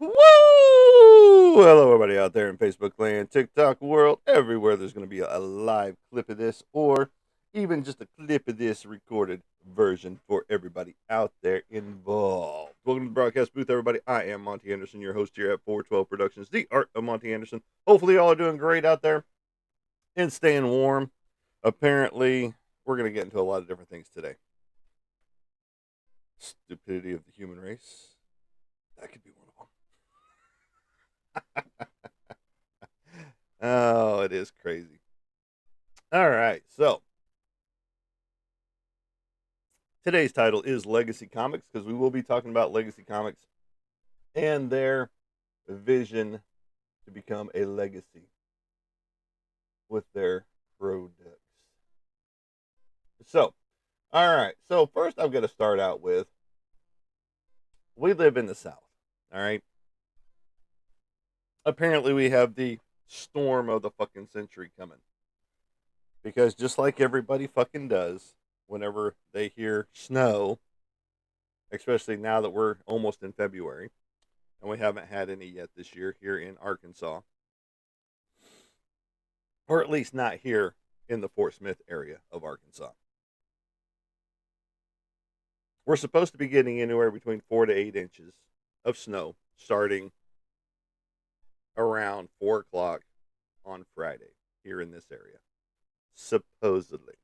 Woo! Hello, everybody out there in Facebook land, TikTok world, everywhere. There's going to be a live clip of this, or even just a clip of this recorded version for everybody out there involved. Welcome to the broadcast booth, everybody. I am Monty Anderson, your host here at 412 Productions, the art of Monty Anderson. Hopefully, y'all are doing great out there and staying warm. Apparently, we're going to get into a lot of different things today. Stupidity of the human race. That could be one of them. Oh, it is crazy. All right. So today's title is Legacy Comics because we will be talking about Legacy Comics and their vision to become a legacy with their products. So, all right. So, first, I'm going to start out with we live in the South. All right. Apparently, we have the storm of the fucking century coming because just like everybody fucking does whenever they hear snow, especially now that we're almost in February and we haven't had any yet this year here in Arkansas, or at least not here in the Fort Smith area of Arkansas. We're supposed to be getting anywhere between 4 to 8 inches of snow starting around 4 o'clock on Friday here in this area, supposedly.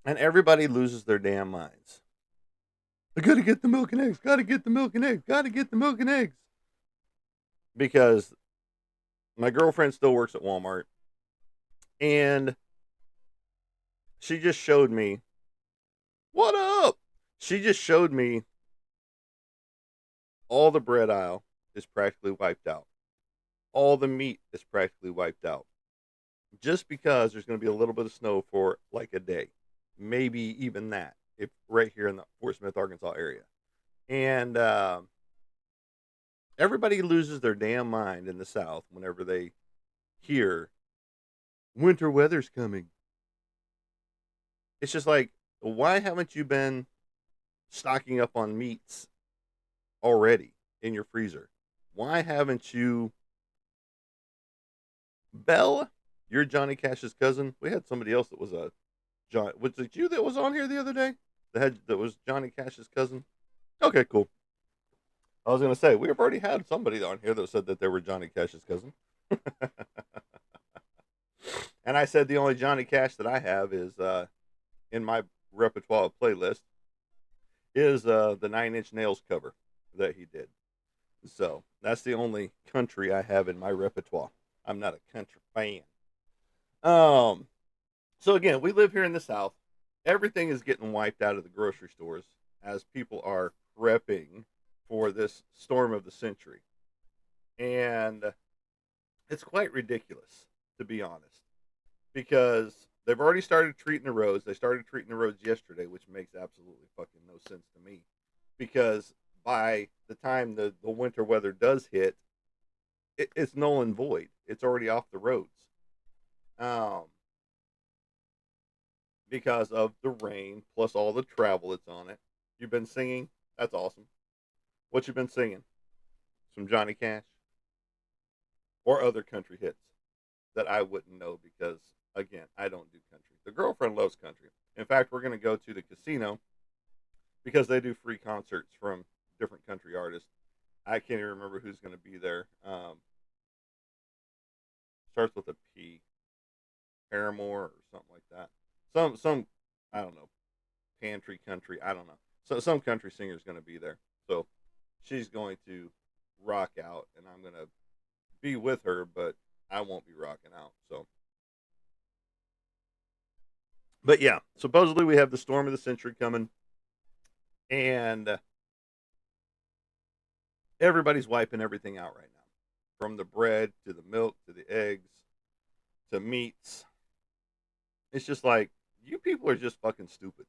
And everybody loses their damn minds. I gotta get the milk and eggs, gotta get the milk and eggs, gotta get the milk and eggs. Because my girlfriend still works at Walmart and she just showed me, what up? She just showed me all the bread aisle is practically wiped out. All the meat is practically wiped out. Just because there's going to be a little bit of snow for like a day, maybe even that, if right here in the Fort Smith, Arkansas area. And everybody loses their damn mind in the South whenever they hear winter weather's coming. It's just like, why haven't you been stocking up on meats already in your freezer? Why haven't you, Belle? You're Johnny Cash's cousin. We had somebody else that was a John. Was it you that was on here the other day? That was Johnny Cash's cousin. Okay, cool. I was gonna say we've already had somebody on here that said that they were Johnny Cash's cousin, and I said the only Johnny Cash that I have is in my repertoire playlist is the Nine Inch Nails cover that he did. So that's the only country I have in my repertoire. I'm not a country fan. Um, so again, we live here in the South. Everything is getting wiped out of the grocery stores as people are prepping for this storm of the century. And it's quite ridiculous, to be honest, because they've already started treating the roads. They started treating the roads yesterday, which makes absolutely fucking no sense to me. Because by the time the winter weather does hit, it's null and void. It's already off the roads. Um, because of the rain plus all the travel that's on it. You've been singing? That's awesome. What you been singing? Some Johnny Cash or other country hits that I wouldn't know because again, I don't do country. The girlfriend loves country. In fact, we're going to go to the casino because they do free concerts from different country artists. I can't even remember who's going to be there. Starts with a P, Paramore or something like that. Some I don't know, pantry country. I don't know. So some country singer is going to be there. So she's going to rock out, and I'm going to be with her, but I won't be rocking out. So, but yeah, supposedly we have the storm of the century coming, and everybody's wiping everything out right now, from the bread to the milk to the eggs to meats. It's just like you people are just fucking stupid.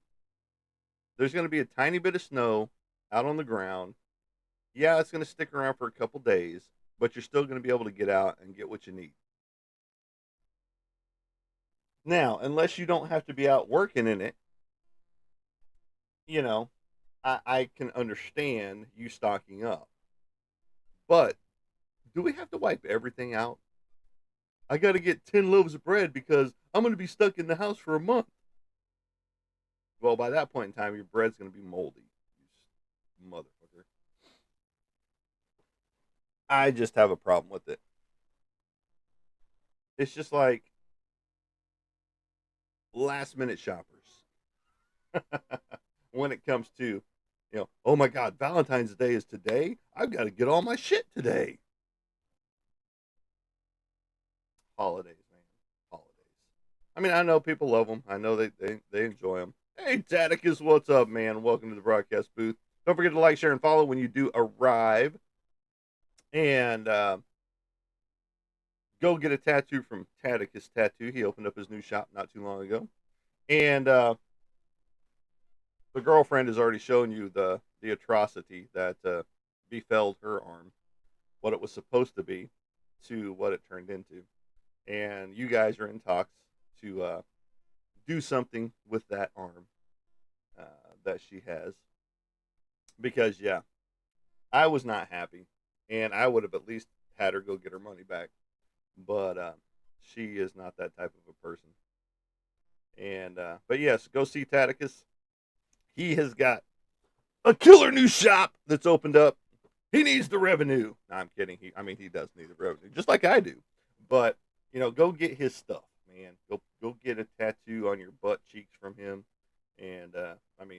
There's going to be a tiny bit of snow out on the ground. Yeah, it's going to stick around for a couple days, but you're still going to be able to get out and get what you need. Now, unless you don't have to be out working in it, you know, I can understand you stocking up, but do we have to wipe everything out? I got to get 10 loaves of bread because I'm going to be stuck in the house for a month. Well, by that point in time, your bread's going to be moldy. You motherfucker. I just have a problem with it. It's just like last minute shoppers when it comes to, oh my God, Valentine's Day is today. I've got to get all my shit today. Holidays, man. Holidays. I mean, I know people love them. I know they enjoy them. Hey, Taticus, what's up, man? Welcome to the broadcast booth. Don't forget to like, share, and follow when you do arrive. And go get a tattoo from Taticus Tattoo. He opened up his new shop not too long ago. And the girlfriend has already shown you the atrocity that befell her arm, what it was supposed to be, to what it turned into. And you guys are in talks to do something with that arm uh, that she has. Because, yeah, I was not happy. And I would have at least had her go get her money back. But she is not that type of a person. And, but yes, go see Taticus. He has got a killer new shop that's opened up. He needs the revenue. No, I'm kidding. He does need the revenue, just like I do. But go get his stuff, man. Go get a tattoo on your butt cheeks from him, and I'm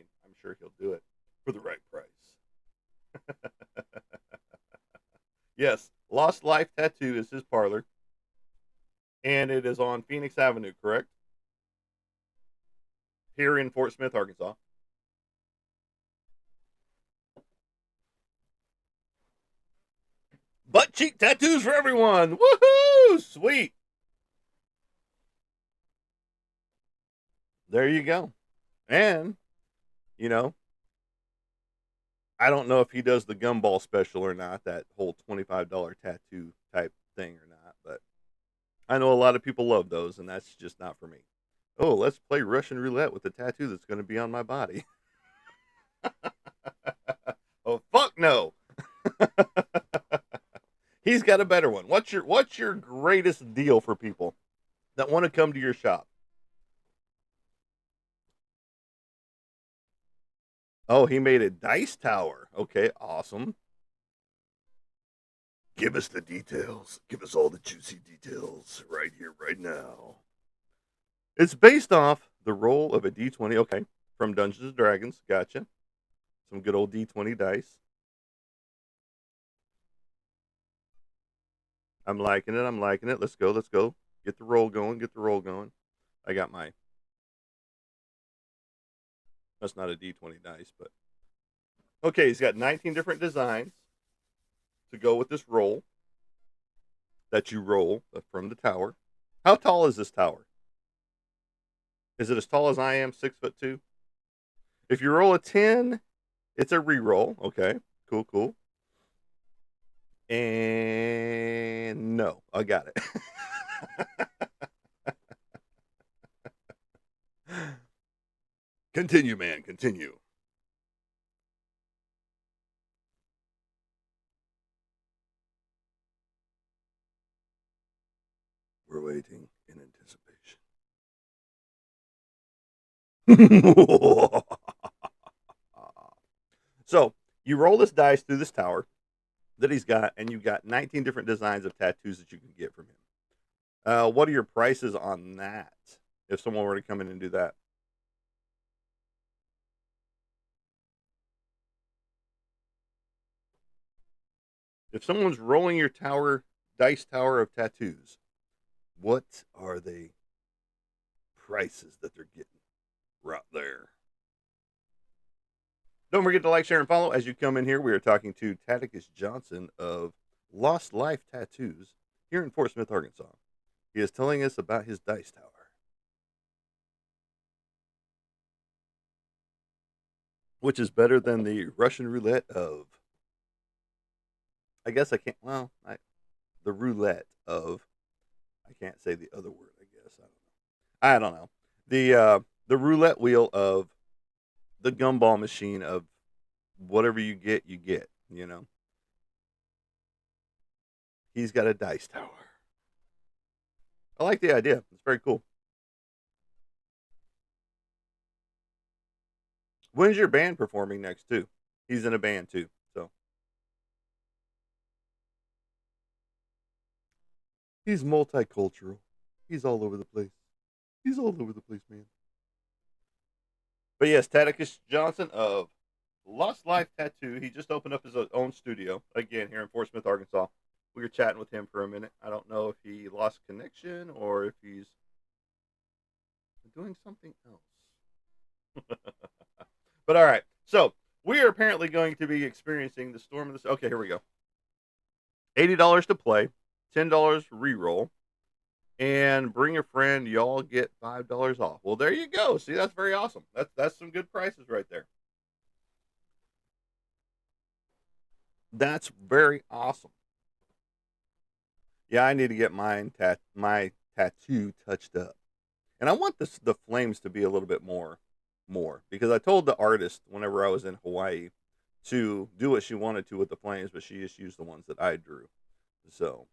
sure he'll do it for the right price. Yes, Lost Life Tattoo is his parlor, and it is on Phoenix Avenue, correct? Here in Fort Smith, Arkansas. Butt cheek tattoos for everyone. Woohoo! Sweet. There you go. And, you know, I don't know if he does the gumball special or not, that whole $25 tattoo type thing or not, but I know a lot of people love those, and that's just not for me. Oh, let's play Russian roulette with the tattoo that's going to be on my body. Oh, fuck no. He's got a better one. What's your greatest deal for people that want to come to your shop? Oh, he made a dice tower. Okay, awesome. Give us the details. Give us all the juicy details right here, right now. It's based off the roll of a D20. Okay, from Dungeons and Dragons. Gotcha. Some good old D20 dice. I'm liking it. I'm liking it. Let's go. Let's go. Get the roll going. Get the roll going. I got my. That's not a D20 dice, but okay. He's got 19 different designs to go with this roll that you roll from the tower. How tall is this tower? Is it as tall as I am? 6'2"? If you roll a 10, it's a re-roll. Okay, cool, cool. And no, I got it. Continue, man. Continue. We're waiting in anticipation. So you roll this dice through this tower that he's got, and you've got 19 different designs of tattoos that you can get from him. What are your prices on that? If someone were to come in and do that, if someone's rolling your dice tower of tattoos, what are the prices that they're getting right there? Don't forget to like, share, and follow. As you come in here, we are talking to Taticus Johnson of Lost Life Tattoos here in Fort Smith, Arkansas. He is telling us about his dice tower, which is better than the Russian roulette of. I guess I can't. Well, the roulette of. I can't say the other word. I guess I don't know. The roulette wheel of the gumball machine of whatever you get, you get. He's got a dice tower. I like the idea. It's very cool. When's your band performing next too? He's in a band too. So he's multicultural. He's all over the place. He's all over the place, man. But yes, Taticus Johnson of Lost Life Tattoo. He just opened up his own studio again here in Fort Smith, Arkansas. We were chatting with him for a minute. I don't know if he lost connection or if he's doing something else. But all right. So we are apparently going to be experiencing the storm of this. Okay, here we go. $80 to play, $10 re-roll, and bring a friend. Y'all get $5 off. Well, there you go. See, that's very awesome. That's some good prices right there. That's very awesome. Yeah, I need to get my tattoo touched up, and I want the flames to be a little bit more because I told the artist whenever I was in Hawaii to do what she wanted to with the flames, but she just used the ones that I drew. So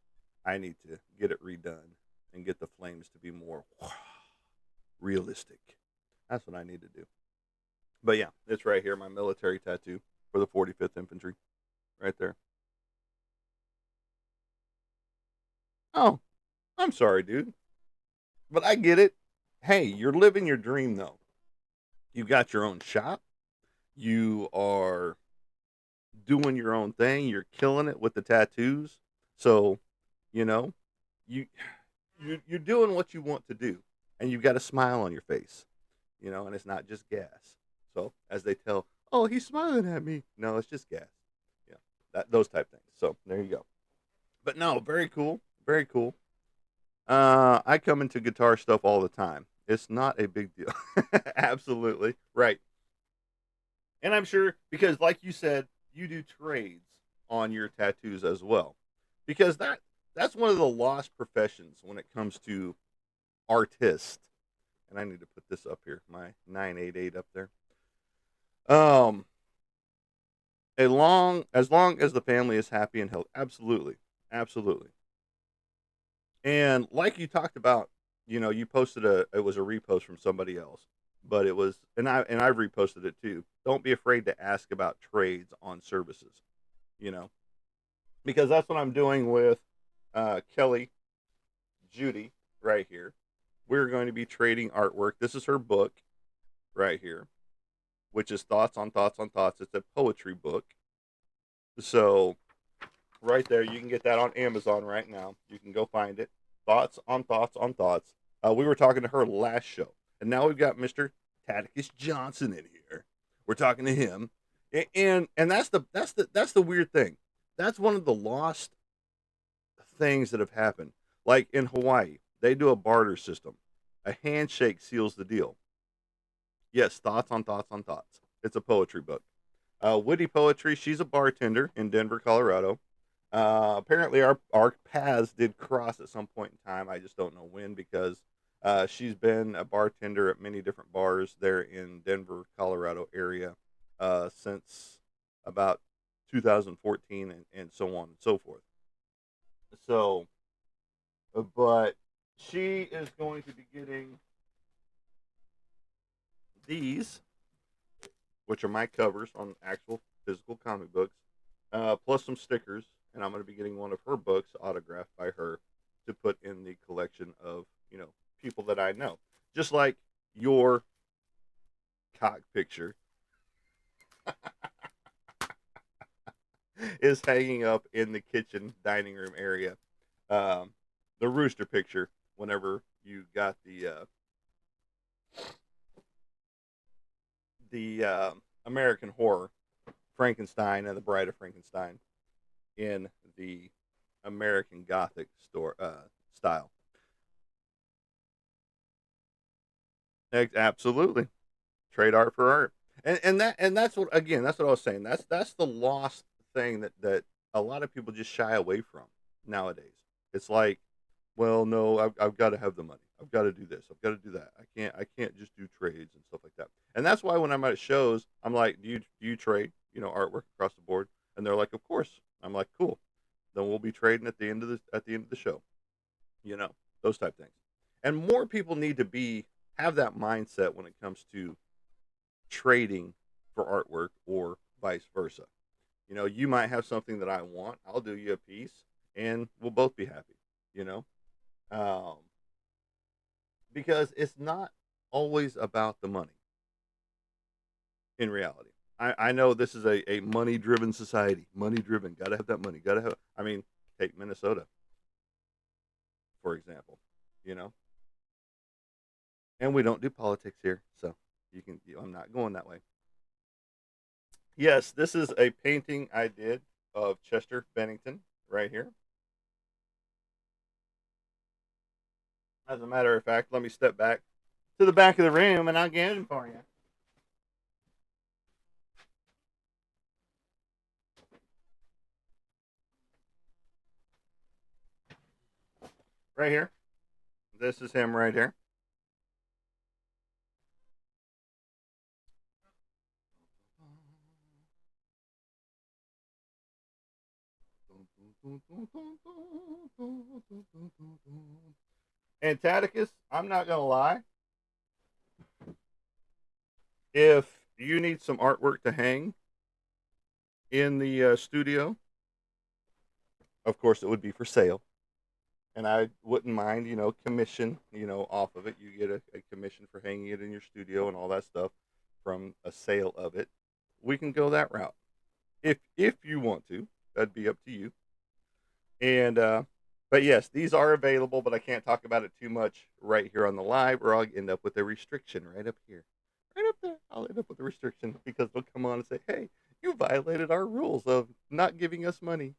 I need to get it redone and get the flames to be more realistic. That's what I need to do. But yeah, it's right here, my military tattoo for the 45th Infantry, right there. Oh, I'm sorry, dude, but I get it. Hey, you're living your dream though. You got your own shop. You are doing your own thing. You're killing it with the tattoos. So, you know, you you're doing what you want to do, and you've got a smile on your face. And it's not just gas. So, as they tell, oh, he's smiling at me. No, it's just gas. Yeah, those type things. So there you go. But no, very cool, very cool. I come into guitar stuff all the time. It's not a big deal. Absolutely right. And I'm sure because, like you said, you do trades on your tattoos as well, because that's one of the lost professions when it comes to artists. And I need to put this up here, my 988 up there. Um, as long as the family is happy and healthy, absolutely, absolutely. And like you talked about, you posted it was a repost from somebody else, but it was, and I've reposted it too. Don't be afraid to ask about trades on services, you know, because that's what I'm doing with Kelly Judy right here. We're going to be trading artwork. This is her book right here, which is Thoughts on Thoughts on Thoughts. It's a poetry book. So right there, you can get that on Amazon right now. You can go find it. Thoughts on Thoughts on Thoughts. We were talking to her last show, and now we've got Mr. Taticus Johnson in here. We're talking to him, and that's the weird thing. That's one of the lost things that have happened. Like in Hawaii, they do a barter system. A handshake seals the deal. Yes, Thoughts on Thoughts on Thoughts. It's a poetry book. Witty poetry. She's a bartender in Denver, Colorado. Apparently, our paths did cross at some point in time. I just don't know when because she's been a bartender at many different bars there in Denver, Colorado area since about 2014 and so on and so forth. So, but she is going to be getting these, which are my covers on actual physical comic books, plus some stickers. And I'm going to be getting one of her books autographed by her to put in the collection of, people that I know. Just like your cock picture is hanging up in the kitchen dining room area. Um, the rooster picture, whenever you got the American Horror, Frankenstein and the Bride of Frankenstein in the American Gothic style. Absolutely, trade art for art, and that's what, again, that's what I was saying. That's the lost thing that a lot of people just shy away from nowadays. It's like, well, no, I've got to have the money. I've got to do this. I've got to do that. I can't just do trades and stuff like that. And that's why when I'm at shows, I'm like, do you trade? artwork across the board. And they're like, of course. I'm like, cool. Then we'll be trading at the end of the show. You know, those type things. And more people need to be have that mindset when it comes to trading for artwork or vice versa. You might have something that I want. I'll do you a piece, and we'll both be happy. You know, um, because it's not always about the money. In reality, I know this is a money driven society. Money driven. Got to have that money. Got to have. I mean, take Minnesota for example. You know, and we don't do politics here, so I'm not going that way. Yes, this is a painting I did of Chester Bennington right here. As a matter of fact, let me step back to the back of the room and I'll get him for you. Right here. This is him right here. Antarcticus, I'm not going to lie. If you need some artwork to hang in the studio, of course, it would be for sale. And I wouldn't mind, commission, off of it. You get a commission for hanging it in your studio and all that stuff from a sale of it. We can go that route if you want to. That'd be up to you. And but yes, these are available, but I can't talk about it too much right here on the live, or I'll end up with a restriction right up here, right up there. I'll end up with a restriction because they'll come on and say, "Hey, you violated our rules of not giving us money."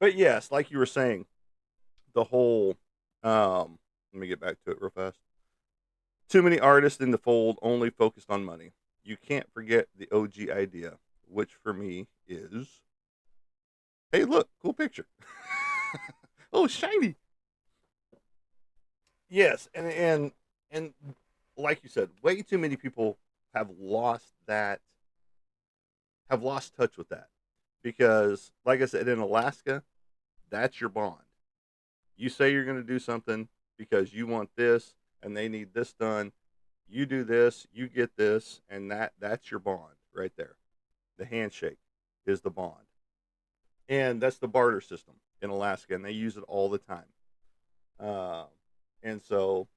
But yes, like you were saying, the whole let me get back to it real fast. Too many artists in the fold only focused on money. You can't forget the OG idea, which for me is, hey, look, cool picture. Oh, shiny. Yes, and like you said, way too many people have lost that, have lost touch with that, because, like I said, in Alaska, that's your bond. You say you're going to do something because you want this and they need this done. You do this, you get this, and that's your bond right there. The handshake is the bond. And that's the barter system in Alaska, and they use it all the time. Uh, and so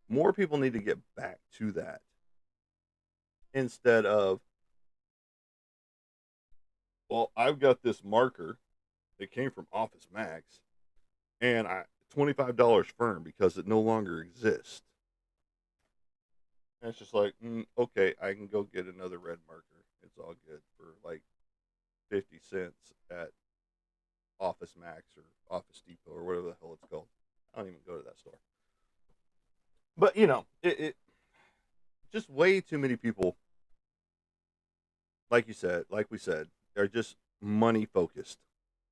more people need to get back to that instead of, well, I've got this marker that came from Office Max, and I $25 firm because it no longer exists. And it's just like, okay, I can go get another red marker. It's all good for like 50 cents at Office Max or Office Depot or whatever the hell it's called. I don't even go to that store. But it just way too many people, like you said, like we said, are just money focused.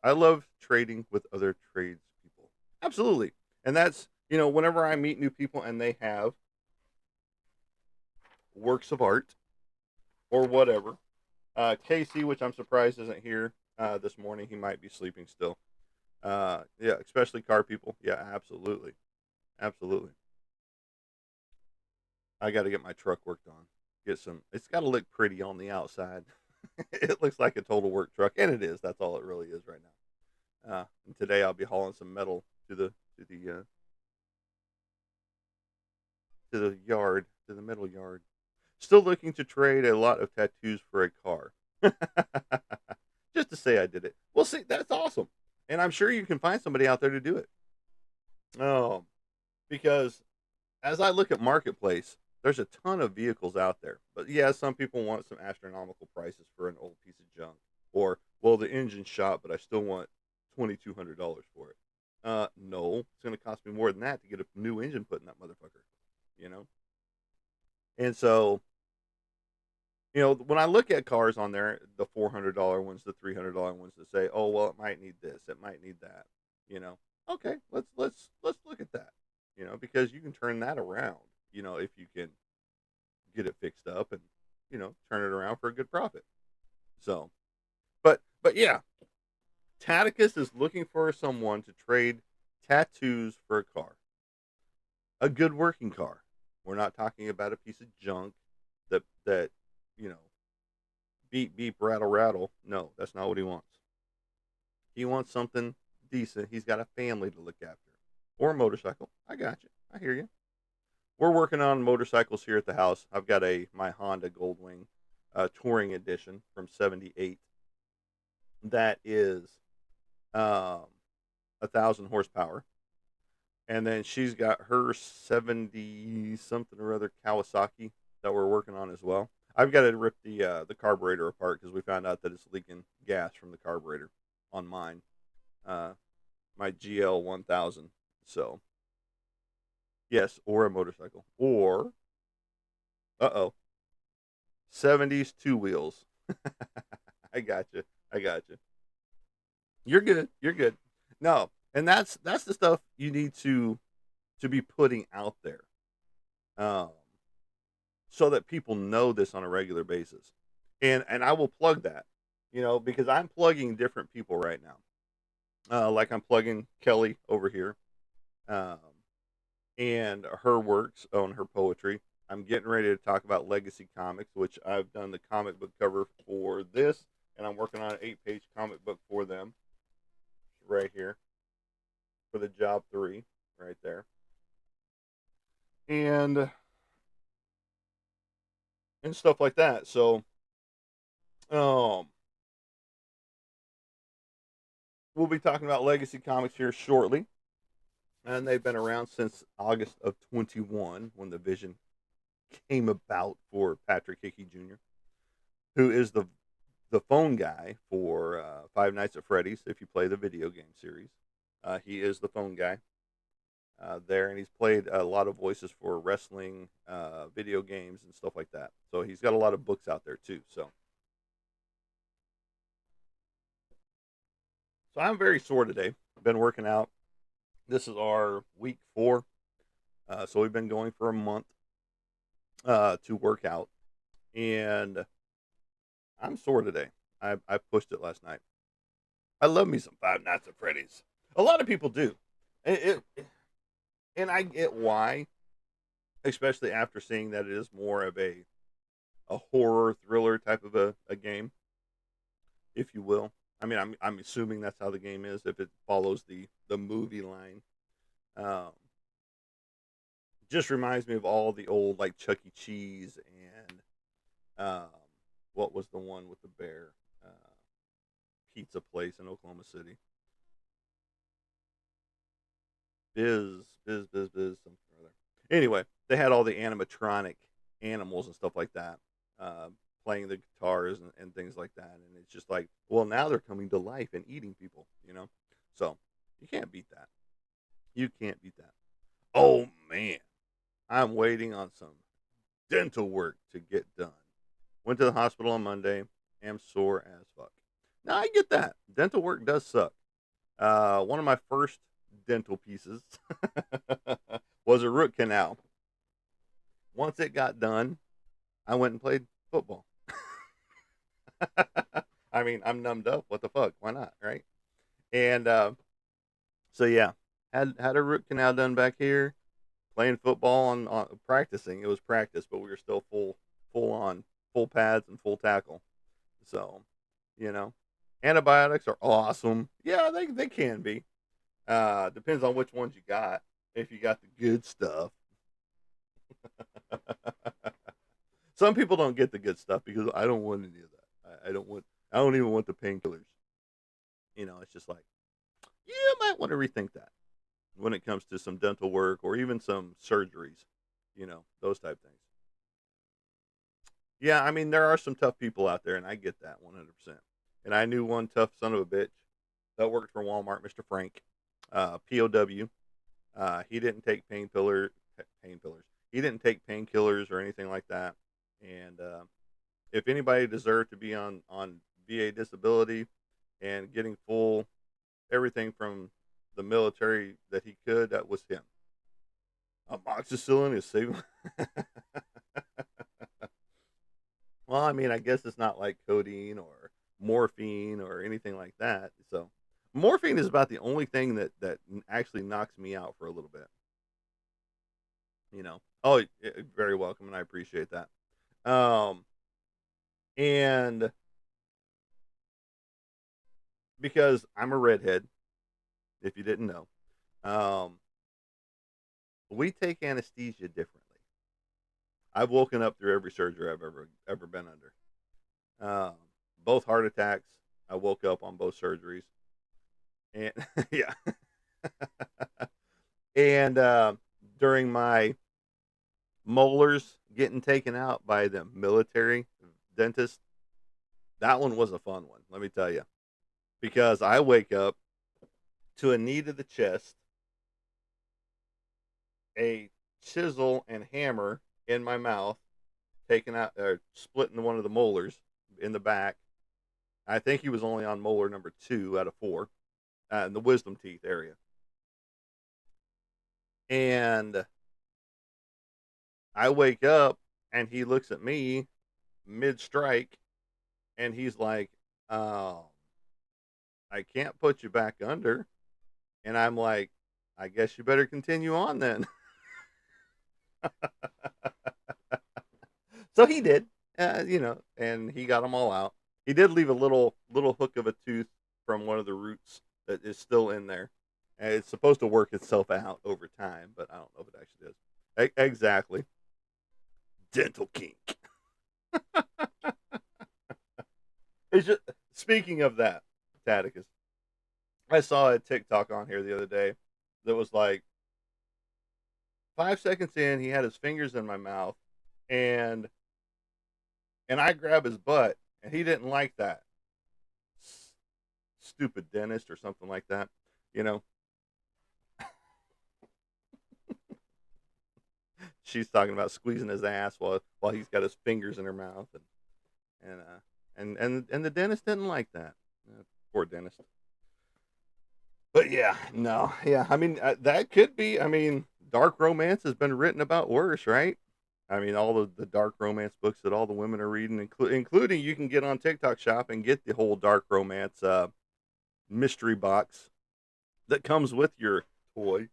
I love trading with other trades people. Absolutely. And that's, whenever I meet new people and they have works of art or whatever. Casey, which I'm surprised isn't here this morning. He might be sleeping still. Yeah, especially car people. Yeah, absolutely. Absolutely. I got to get my truck worked on. It's got to look pretty on the outside. It looks like a total work truck, and it is. That's all it really is right now. And today I'll be hauling some metal to the yard, to the metal yard. Still looking to trade a lot of tattoos for a car. Just to say I did it. Well, see, that's awesome. And I'm sure you can find somebody out there to do it. Oh, because as I look at Marketplace, there's a ton of vehicles out there. But yeah, some people want some astronomical prices for an old piece of junk. Or, well, the engine's shot, but I still want $2,200 for it. No, it's going to cost me more than that to get a new engine put in that motherfucker. You know? And so, when I look at cars on there, the $400 ones, the $300 ones that say, "Oh, well, it might need this, it might need that," you know, okay, let's look at that, because you can turn that around, if you can get it fixed up turn it around for a good profit. So, but yeah, Taticus is looking for someone to trade tattoos for a car, a good working car. We're not talking about a piece of junk that you know beep beep rattle rattle. No, that's not what he wants. He wants something decent. He's got a family to look after, or a motorcycle. I got you. I hear you. We're working on motorcycles here at the house. I've got my Honda Goldwing touring edition from '78. That is um, 1,000 horsepower, and then she's got her 70 something or other Kawasaki that we're working on as well. I've got to rip the carburetor apart because we found out that it's leaking gas from the carburetor on mine, uh, my GL 1000. So yes, or a motorcycle, or uh oh, 70s two wheels. I got you. I got you. You're good. You're good. No, and that's the stuff you need to be putting out there, um, so that people know this on a regular basis. And I will plug that, because I'm plugging different people right now. Like I'm plugging Kelly over here, um, and her works on her poetry. I'm getting ready to talk about Legacy Comics, which I've done the comic book cover for this, and I'm working on an 8-page comic book for them right here for the job 3 right there. And stuff like that. So, um, we'll be talking about Legacy Comics here shortly, and they've been around since August of 21 when the vision came about for Patrick Hickey Jr., who is the phone guy for Five Nights at Freddy's. If you play the video game series, he is the phone guy there, and he's played a lot of voices for wrestling, video games, and stuff like that. So he's got a lot of books out there too. So I'm very sore today. I've been working out. This is our week 4. So we've been going for a month to work out, and I'm sore today. I pushed it last night. I love me some Five Nights at Freddy's. A lot of people do, and I get why, especially after seeing that it is more of a horror thriller type of a game, if you will. I mean, I'm assuming that's how the game is if it follows the movie line. Um, just reminds me of all the old like Chuck E. Cheese and um, what was the one with the bear pizza place in Oklahoma City? Biz, something or other. Anyway, they had all the animatronic animals and stuff like that, uh, playing the guitars and things like that. And it's just like, well, now they're coming to life and eating people. So you can't beat that. You can't beat that. Oh man, I'm waiting on some dental work to get done. Went to the hospital on Monday. Am sore as fuck. Now I get that. Dental work does suck. One of my first dental pieces was a root canal. Once it got done, I went and played football. I mean, I'm numbed up. What the fuck? Why not? Right? And so yeah, had a root canal done back here. Playing football on practicing. It was practice, but we were still full on full pads and full tackle. So, you know, antibiotics are awesome. Yeah, they can be. Depends on which ones you got. If you got the good stuff. Some people don't get the good stuff because I don't want any of that. I don't want. I don't even want the painkillers. It's just like you might want to rethink that when it comes to some dental work or even some surgeries. Those type things. Yeah, I mean there are some tough people out there, and I get that 100%. And I knew one tough son of a bitch that worked for Walmart, Mr. Frank, POW. He didn't take painkillers. He didn't take painkillers or anything like that. And if anybody deserved to be on VA disability and getting full everything from the military that he could, that was him. Amoxicillin is saving. Well, I mean, I guess it's not like codeine or morphine or anything like that. So, morphine is about the only thing that actually knocks me out for a little bit. You know. Oh, very welcome, and I appreciate that. Um, and because I'm a redhead, if you didn't know, um, we take anesthesia differently. I've woken up through every surgery I've ever been under. Um, both heart attacks. I woke up on both surgeries, and yeah, and during my molars getting taken out by the military dentist, that one was a fun one. Let me tell you, because I wake up to a knee to the chest, a chisel and hammer in my mouth, taking out or splitting one of the molars in the back. I think he was only on molar number 2 out of 4 in the wisdom teeth area. And I wake up and he looks at me mid strike and he's like, "Oh, I can't put you back under." And I'm like, "I guess you better continue on then." So he did, and he got them all out. He did leave a little hook of a tooth from one of the roots that is still in there, and it's supposed to work itself out over time, but I don't know if it actually does. Exactly, dental kink. It's just speaking of that, Taticus. I saw a TikTok on here the other day that was like 5 seconds in, he had his fingers in my mouth, and I grab his butt, and he didn't like that. Stupid dentist or something like that. You know, she's talking about squeezing his ass while he's got his fingers in her mouth, and and the dentist didn't like that. Poor dentist. But yeah, no, yeah. I mean, that could be. I mean, dark romance has been written about worse, right? I mean, all the dark romance books that all the women are reading, including you can get on TikTok Shop and get the whole dark romance mystery box that comes with your toy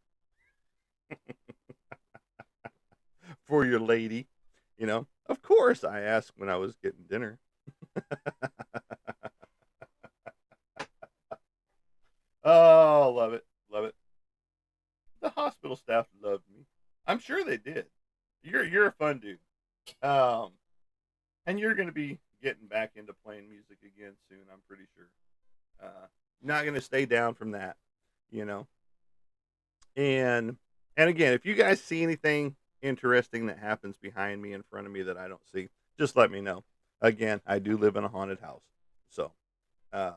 for your lady. Of course, I asked when I was getting dinner. Oh, love it, love it. The hospital staff loved me. I'm sure they did. You're a fun dude. Um, and you're gonna be getting back into playing music again soon. I'm pretty sure. Not gonna stay down from that, you know. And again, if you guys see anything interesting that happens behind me, in front of me that I don't see, just let me know. Again, I do live in a haunted house, so uh,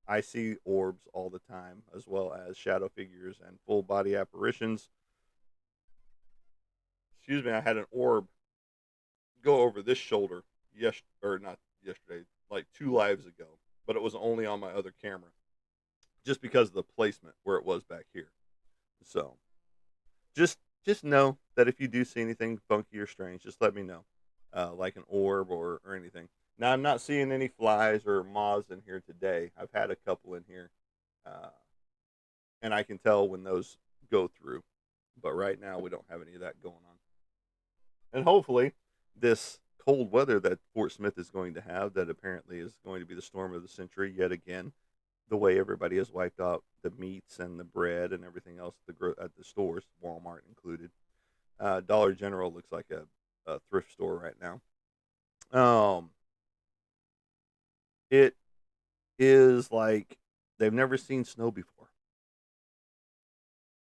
I see orbs all the time, as well as shadow figures and full body apparitions. Excuse me, I had an orb go over this shoulder, yes, or not yesterday, like 2 lives ago, but it was only on my other camera, just because of the placement where it was back here. So just know that if you do see anything funky or strange, just let me know, like an orb or anything. Now I'm not seeing any flies or moths in here today. I've had a couple in here, uh, and I can tell when those go through. But right now we don't have any of that going on. And hopefully, this cold weather that Fort Smith is going to have, that apparently is going to be the storm of the century yet again, the way everybody has wiped out the meats and the bread and everything else at the stores, Walmart included. Dollar General looks like a thrift store right now. Um, it is like they've never seen snow before.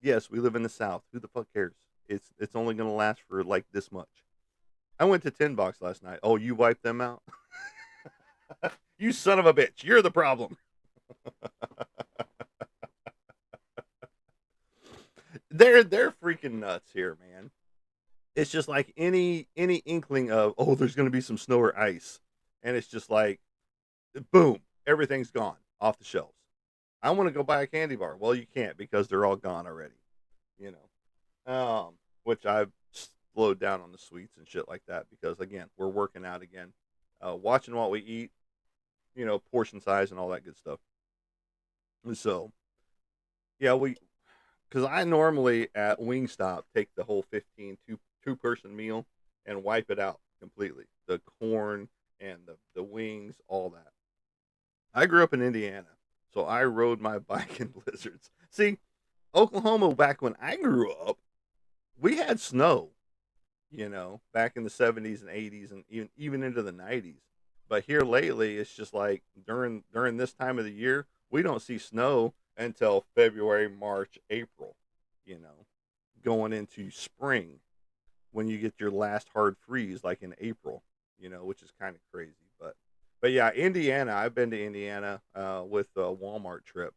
Yes, we live in the South. Who the fuck cares? It's only going to last for like this much. I went to Tin Box last night. Oh, you wiped them out? You son of a bitch! You're the problem. They're freaking nuts here, man. It's just like any inkling of, oh, there's going to be some snow or ice, and it's just like boom, everything's gone off the shelves. I want to go buy a candy bar. Well, you can't because they're all gone already. You which I've slowed down on the sweets and shit like that because again, we're working out again. watching what we eat, portion size and all that good stuff. And so, yeah, because I normally at Wingstop take the whole 2 person meal and wipe it out completely. The corn and the wings, all that. I grew up in Indiana, so I rode my bike in blizzards. See, Oklahoma, back when I grew up, we had snow, back in the 70s and 80s and even into the 90s. But here lately, it's just like during this time of the year, we don't see snow until February, March, April, you know, going into spring when you get your last hard freeze like in April, which is kind of crazy. But yeah, Indiana, I've been to Indiana with a Walmart trip,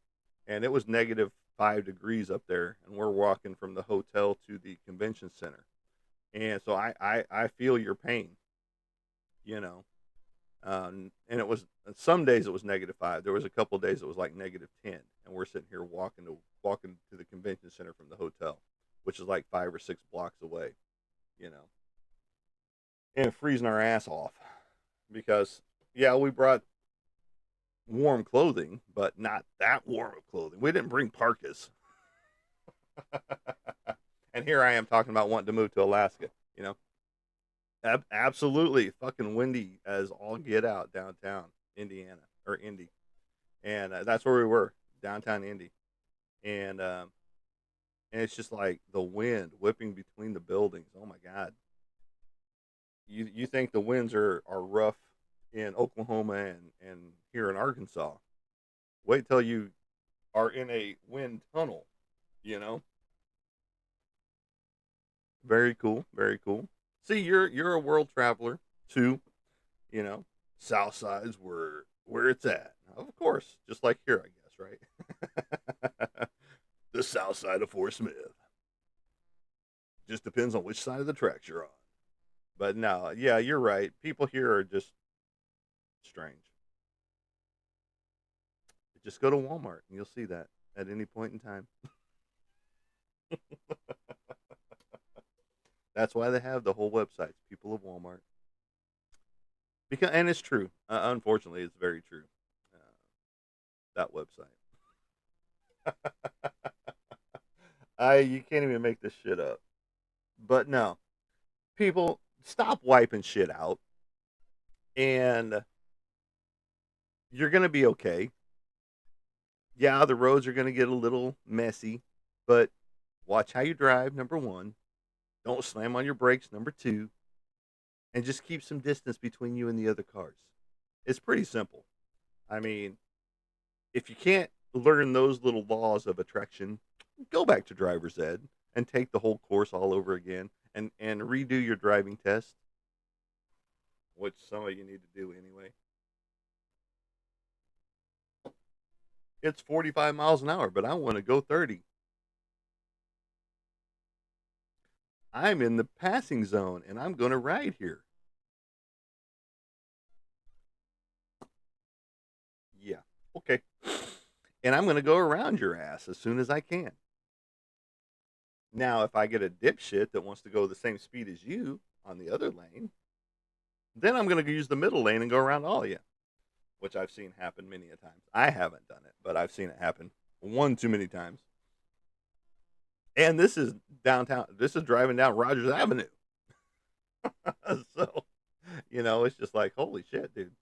and it was -5 degrees up there, and we're walking from the hotel to the convention center. And so I feel your pain, you know. And it was some days it was -5. There was a couple of days it was like -10, and we're sitting here walking to the convention center from the hotel, which is like 5 or 6 blocks away, you know, and freezing our ass off because yeah, we brought warm clothing, but not that warm of clothing. We didn't bring parkas. And here I am talking about wanting to move to Alaska, you know. Absolutely fucking windy as all get out downtown Indiana or Indy, and that's where we were, downtown Indy, and and it's just like the wind whipping between the buildings. Oh my god, you think the winds are rough in Oklahoma and here in Arkansas? Wait till you are in a wind tunnel, you know. Very cool, very cool. See, you're a world traveler too, you know. South side's where it's at. Of course, just like here, I guess, right? The south side of Fort Smith. Just depends on which side of the tracks you're on. But no, yeah, you're right. People here are just strange. Just go to Walmart and you'll see that at any point in time. That's why they have the whole website, People of Walmart. Because and it's true. Unfortunately, it's very true. Uh, that website. I you can't even make this shit up. But no, people stop wiping shit out, and you're gonna be okay. Yeah, the roads are gonna get a little messy, but watch how you drive. Number one, don't slam on your brakes. Number two, and just keep some distance between you and the other cars. It's pretty simple. I mean, if you can't learn those little laws of attraction, go back to driver's ed and take the whole course all over again and redo your driving test, which some of you need to do anyway. It's 45 miles an hour, but I want to go 30. I'm in the passing zone and I'm going to ride here. Yeah. Okay. And I'm going to go around your ass as soon as I can. Now, if I get a dipshit that wants to go the same speed as you on the other lane, then I'm going to use the middle lane and go around all of you, which I've seen happen many a times. I haven't done it, but I've seen it happen one too many times. And this is downtown. This is driving down Rogers Avenue. So, it's just like, holy shit, dude.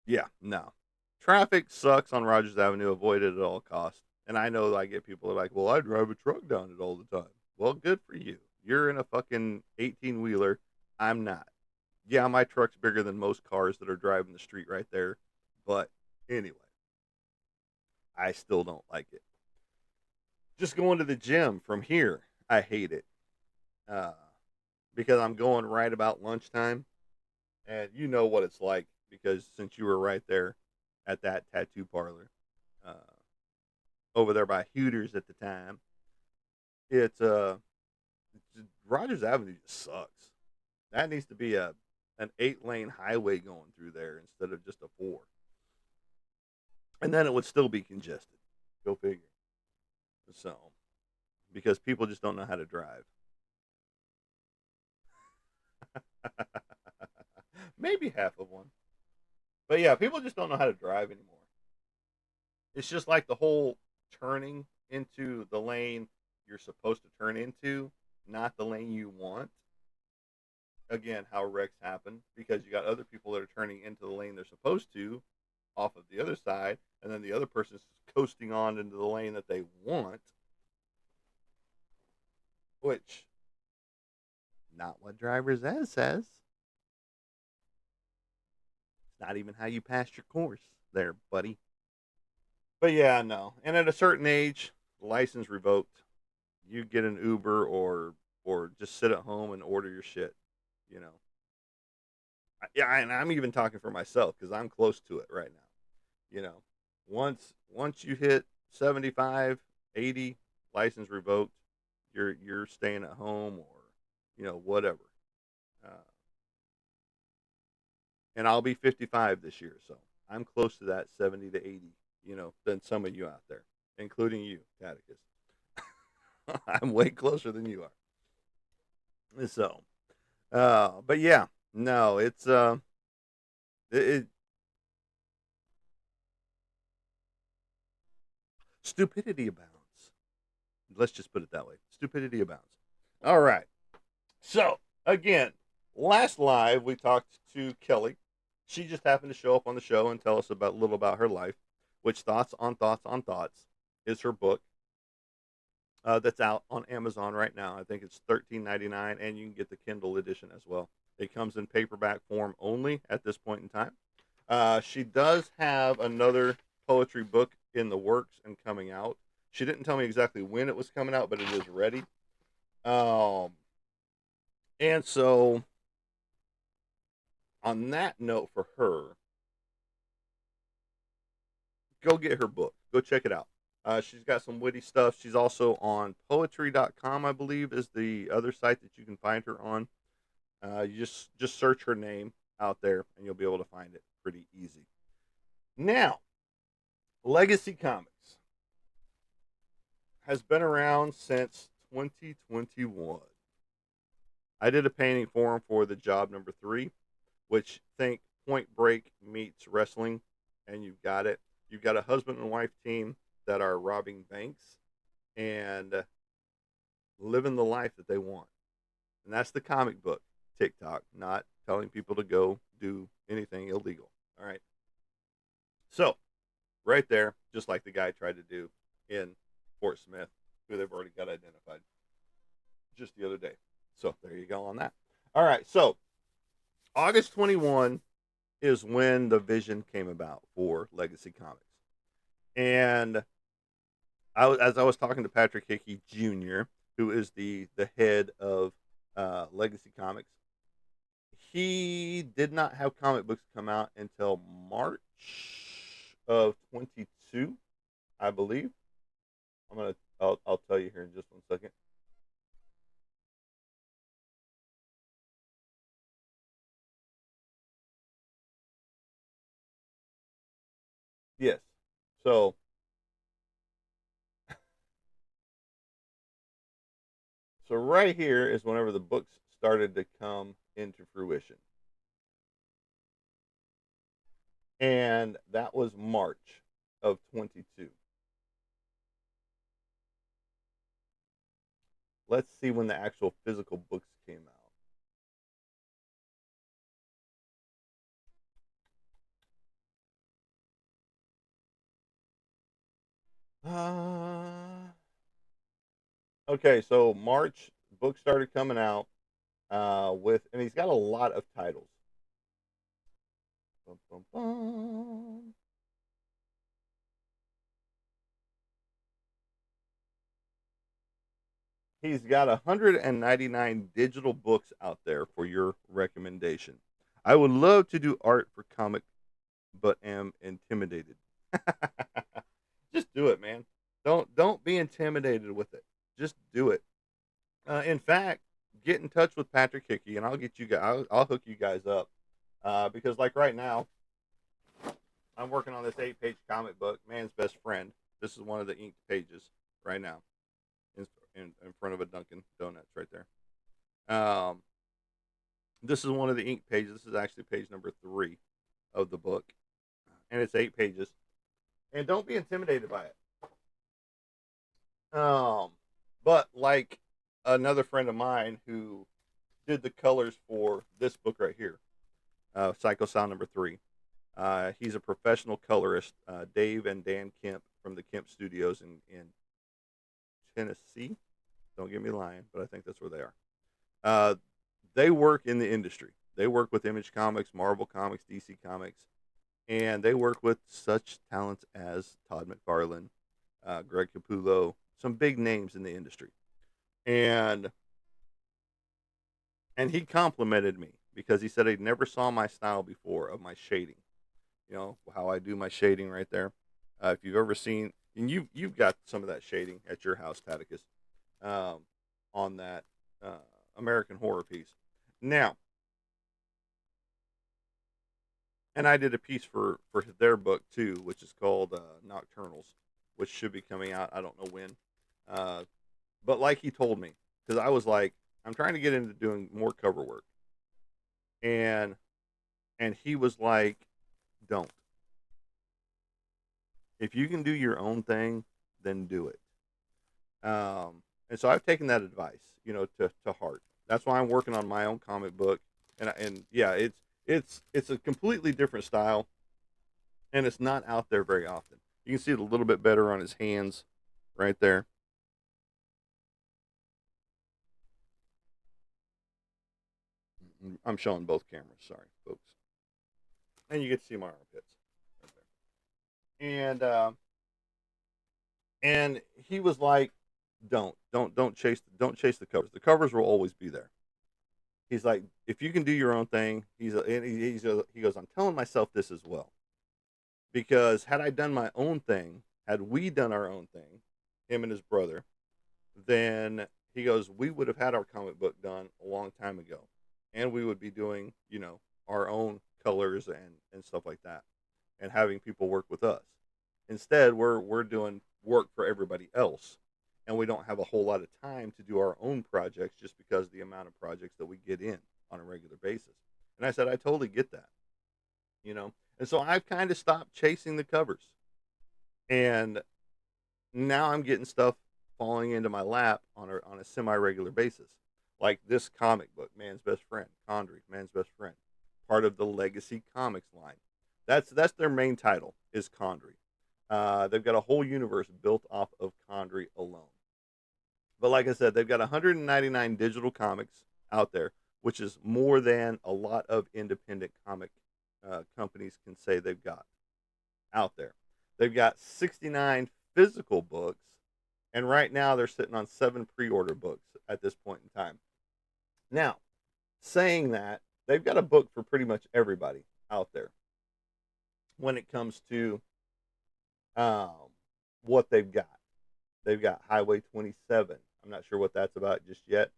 Yeah, no. Traffic sucks on Rogers Avenue. Avoid it at all costs. And I know I get people that are like, well, I drive a truck down it all the time. Well, good for you. You're in a fucking 18 wheeler. I'm not. Yeah, my truck's bigger than most cars that are driving the street right there. But anyway, I still don't like it. Just going to the gym from here, I hate it. Uh, because I'm going right about lunchtime. And you know what it's like because since you were right there at that tattoo parlor uh, over there by Hooters at the time, it's Rogers Avenue just sucks. That needs to be a an 8-lane highway going through there instead of just a 4. And then it would still be congested. Go figure. So, because people just don't know how to drive. maybe half of one. But yeah, people just don't know how to drive anymore. It's just like the whole turning into the lane you're supposed to turn into, not the lane you want. Again, how wrecks happen because you got other people that are turning into the lane they're supposed to off of the other side, and then the other person's coasting on into the lane that they want, which not what driver's ed says. It's not even how you pass your course there, buddy. But yeah, no. And at a certain age, license revoked. You get an Uber or just sit at home and order your shit. You know. Yeah, and I'm even talking for myself because I'm close to it right now. You know, once you hit 75, 80, license revoked, you're staying at home or whatever. Uh, and I'll be 55 this year, so I'm close to that 70 to 80. Than some of you out there, including you, Catechus. I'm way closer than you are. So, but yeah, no, it stupidity abounds. Let's just put it that way. Stupidity abounds. All right. So again, last live we talked to Kelly. She just happened to show up on the show and tell us about a little about her life, which Thoughts on Thoughts on Thoughts is her book. That's out on Amazon right now. I think it's $13.99, and you can get the Kindle edition as well. It comes in paperback form only at this point in time. She does have another poetry book in the works and coming out. She didn't tell me exactly when it was coming out, but it is ready. Um, and so, on that note, for her, go get her book. Go check it out. She's got some witty stuff. She's also on poetry.com, I believe, is the other site that you can find her on. You just search her name out there, and you'll be able to find it pretty easy. Now, Legacy Comics has been around since 2021. I did a painting for him for the job number 3, which think Point Break meets wrestling, and you've got it. You've got a husband and wife team that are robbing banks and living the life that they want. And that's the comic book TikTok, not telling people to go do anything illegal. All right. So, right there, just like the guy tried to do in Fort Smith, who they've already got identified just the other day. So, there you go on that. All right. So, August 21 is when the vision came about for Legacy Comics. And as I was talking to Patrick Hickey Jr., who is the head of Legacy Comics, he did not have comic books come out until March of 22, I believe. I'll tell you here in just one second. Yes. So right here is whenever the books started to come into fruition. And that was March of 22. Let's see when the actual physical books came out. Okay, so March books started coming out and he's got a lot of titles. Bum, bum, bum. He's got 199 digital books out there for your recommendation. I would love to do art for comic, but am intimidated. Just do it, man. Don't be intimidated with it. Just do it. In fact, get in touch with Patrick Hickey, and I'll get you guys. I'll hook you guys up because, like right now, I'm working on this 8-page comic book, Man's Best Friend. This is one of the inked pages right now, in front of a Dunkin' Donuts right there. This is one of the ink pages. This is actually page number 3 of the book, and it's 8 pages. And don't be intimidated by it. Um, but like another friend of mine who did the colors for this book right here, Psycho Sound number 3. He's a professional colorist, Dave and Dan Kemp from the Kemp Studios in Tennessee. Don't get me lying, but I think that's where they are. Uh, they work in the industry. They work with Image Comics, Marvel Comics, DC Comics, and they work with such talents as Todd McFarlane, Greg Capullo, some big names in the industry. And he complimented me because he said he never saw my style before of my shading. You know how I do my shading right there. If you've ever seen, and you've got some of that shading at your house, Taticus, um, on that uh, American Horror piece. Now, and I did a piece for their book too, which is called Nocturnals, which should be coming out. I don't know when, uh, but like he told me, because I was like, I'm trying to get into doing more cover work, and he was like, don't. If you can do your own thing, then do it. And so I've taken that advice, to heart. That's why I'm working on my own comic book, and yeah, it's a completely different style, and it's not out there very often. You can see it a little bit better on his hands, right there. I'm showing both cameras. Sorry, folks, and you get to see my armpits right there. And he was like, don't chase the covers. The covers will always be there. He's like, if you can do your own thing, he goes, I'm telling myself this as well, because had I done my own thing, had we done our own thing, him and his brother, then he goes, we would have had our comic book done a long time ago, and we would be doing, our own colors and stuff like that, and having people work with us. Instead, we're doing work for everybody else, and we don't have a whole lot of time to do our own projects just because of the amount of projects that we get in on a regular basis. And I said, I totally get that, you know. And so I've kind of stopped chasing the covers, and now I'm getting stuff falling into my lap on a semi regular basis, like this comic book, Man's Best Friend, Condry, Man's Best Friend, part of the Legacy Comics line. That's their main title is Condry. They've got a whole universe built off of Condry alone. But like I said, they've got 199 digital comics out there, which is more than a lot of independent comic companies can say they've got out there. They've got 69 physical books, and right now they're sitting on 7 pre-order books at this point in time. Now, saying that, they've got a book for pretty much everybody out there when it comes to um, what they've got. They've got Highway 27. I'm not sure what that's about just yet.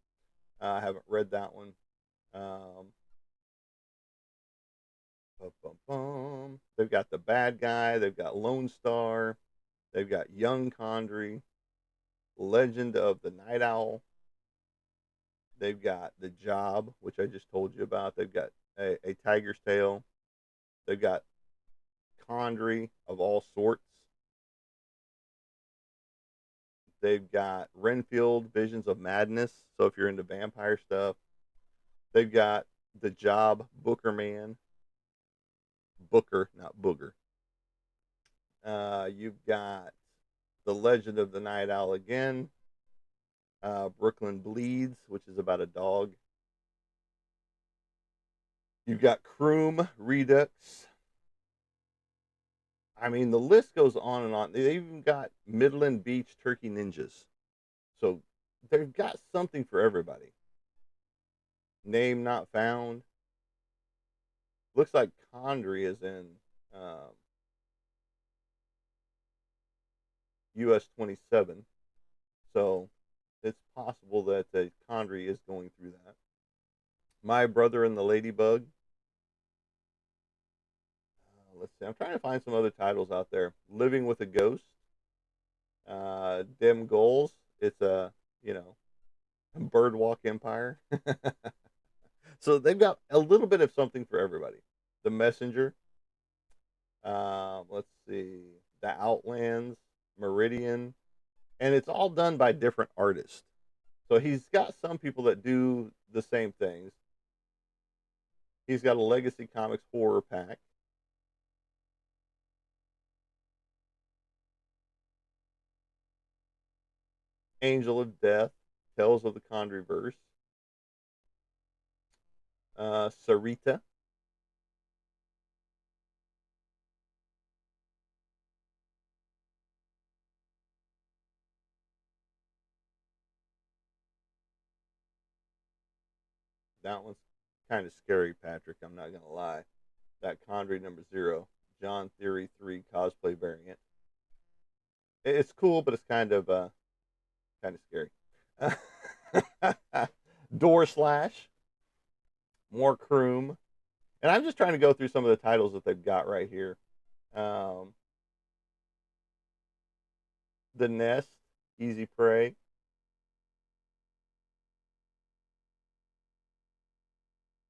I haven't read that one. Um, bum, bum, bum. They've got the bad guy. They've got Lone Star. They've got Young Condry, Legend of the Night Owl. They've got The Job, which I just told you about. They've got a Tiger's Tail. They've got Condry of all sorts. They've got Renfield, Visions of Madness. So if you're into vampire stuff, they've got The Job, Booker Man. Booker, not Booger. You've got The Legend of the Night Owl again. Brooklyn Bleeds, which is about a dog. You've got Croom, Redux. I mean, the list goes on and on. They even got Midland Beach Turkey Ninjas. So they've got something for everybody. Name not found. Looks like Condry is in US 27. So it's possible that Condry is going through that. My Brother and the Ladybug. Let's see. I'm trying to find some other titles out there. Living with a Ghost. Dim Goals. It's a Birdwalk Empire. So they've got a little bit of something for everybody. The Messenger, let's see, the Outlands, Meridian, and it's all done by different artists. So he's got some people that do the same things. He's got a Legacy Comics horror pack. Angel of Death, Tales of the Conjureverse, Sarita, that one's kind of scary, Patrick. I'm not gonna lie. That Condry #0, John Theory 3 cosplay variant. It's cool, but it's kind of scary. Door Slash, more Croom, and I'm just trying to go through some of the titles that they've got right here. Um, the Nest, Easy Prey,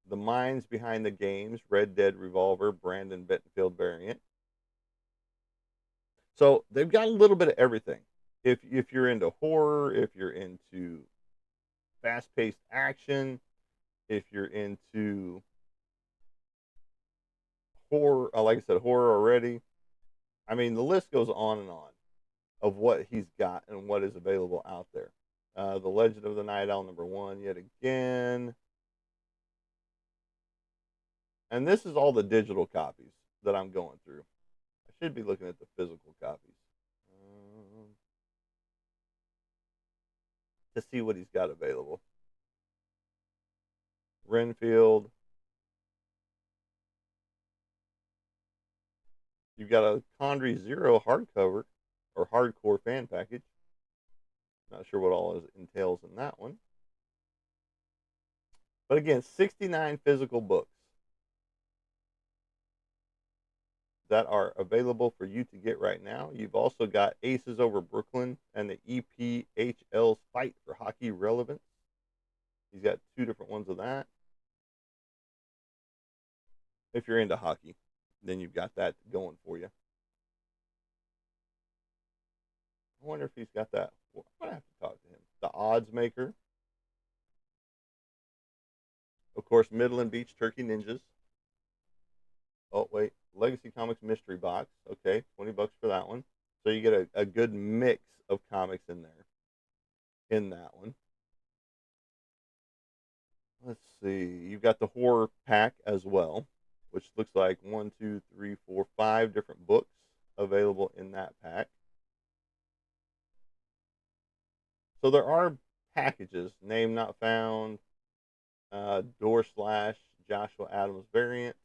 The Minds Behind the Games, Red Dead Revolver, Brandon Bettenfield variant. So they've got a little bit of everything. If you're into horror, if you're into fast paced action, if you're into horror, like I said, horror already. I mean, the list goes on and on of what he's got and what is available out there. The Legend of the Night Owl #1, yet again. And this is all the digital copies that I'm going through. I should be looking at the physical copies to see what he's got available. Renfield. You've got a Condry Zero hardcover or hardcore fan package. Not sure what all it entails in that one. But again, 69 physical books that are available for you to get right now. You've also got Aces Over Brooklyn and the EPHL's Fight for Hockey Relevance. He's got 2 different ones of that. If you're into hockey, then you've got that going for you. I wonder if he's got that. Well, I'm going to have to talk to him. The Odds Maker. Of course, Midland Beach Turkey Ninjas. Oh, wait. Legacy Comics Mystery Box. Okay, $20 for that one. So you get a good mix of comics in there. In that one. Let's see. You've got the horror pack as well, which looks like 1, 2, 3, 4, 5 different books available in that pack. So there are packages. Name Not Found, Door Slash, Joshua Adams variant.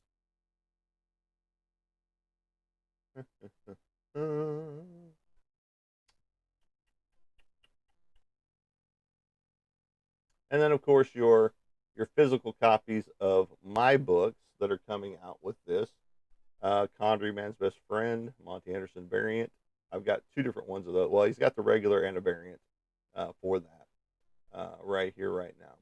And then, of course, your physical copies of my books that are coming out with this. Condry Man's Best Friend, Monty Anderson variant. I've got 2 different ones of those. Well, he's got the regular and a variant for that right here, right now.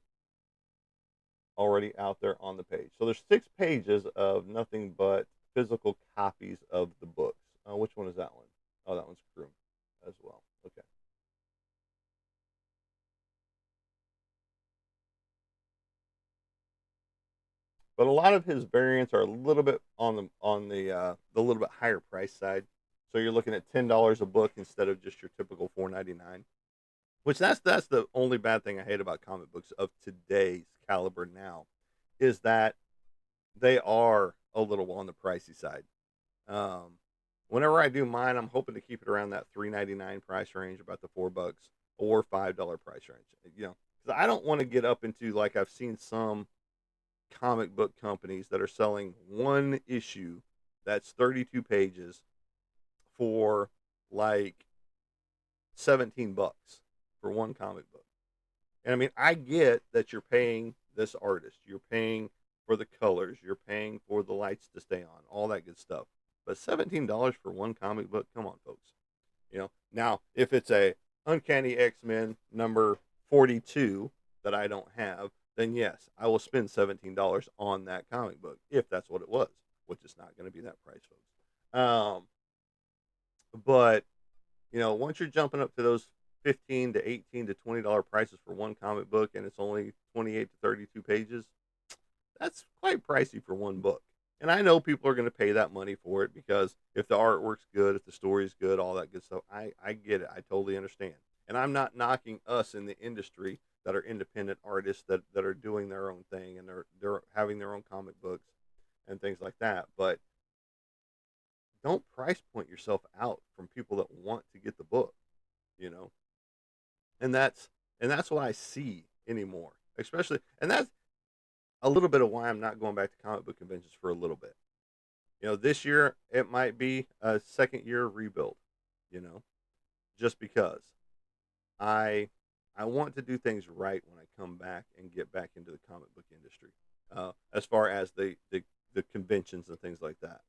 Already out there on the page. So there's 6 pages of nothing but physical copies of the books. Which one is that one? Oh, that one's Croom as well. Okay. But a lot of his variants are a little bit on the little bit higher price side. So you're looking at $10 a book instead of just your typical $4.99. Which that's the only bad thing I hate about comic books of today's caliber now, is that they are a little on the pricey side. Um, Whenever I do mine, I'm hoping to keep it around that $3.99 price range, about the $4 or $5 price range. You know, because I don't want to get up into, like I've seen some comic book companies that are selling one issue that's 32 pages for like $17 for one comic book. And I mean, I get that you're paying this artist, you're paying for the colors, you're paying for the lights to stay on, all that good stuff. But $17 for one comic book, come on, folks. You know, now if it's a Uncanny X-Men number 42 that I don't have, then yes, I will spend $17 on that comic book if that's what it was, which is not going to be that price, folks. But once you're jumping up to those 15 to 18 to $20 prices for one comic book, and it's only 28 to 32 pages, that's quite pricey for one book. And I know people are going to pay that money for it because if the artwork's good, if the story's good, all that good stuff, I get it. I totally understand. And I'm not knocking us in the industry that are independent artists that are doing their own thing and they're having their own comic books and things like that. But don't price point yourself out from people that want to get the book, you know. And that's what I see anymore. Especially, and that's a little bit of why I'm not going back to comic book conventions for a little bit. This year it might be a second year rebuild, you know, just because I I want to do things right when I come back and get back into the comic book industry. As far as the conventions and things like that,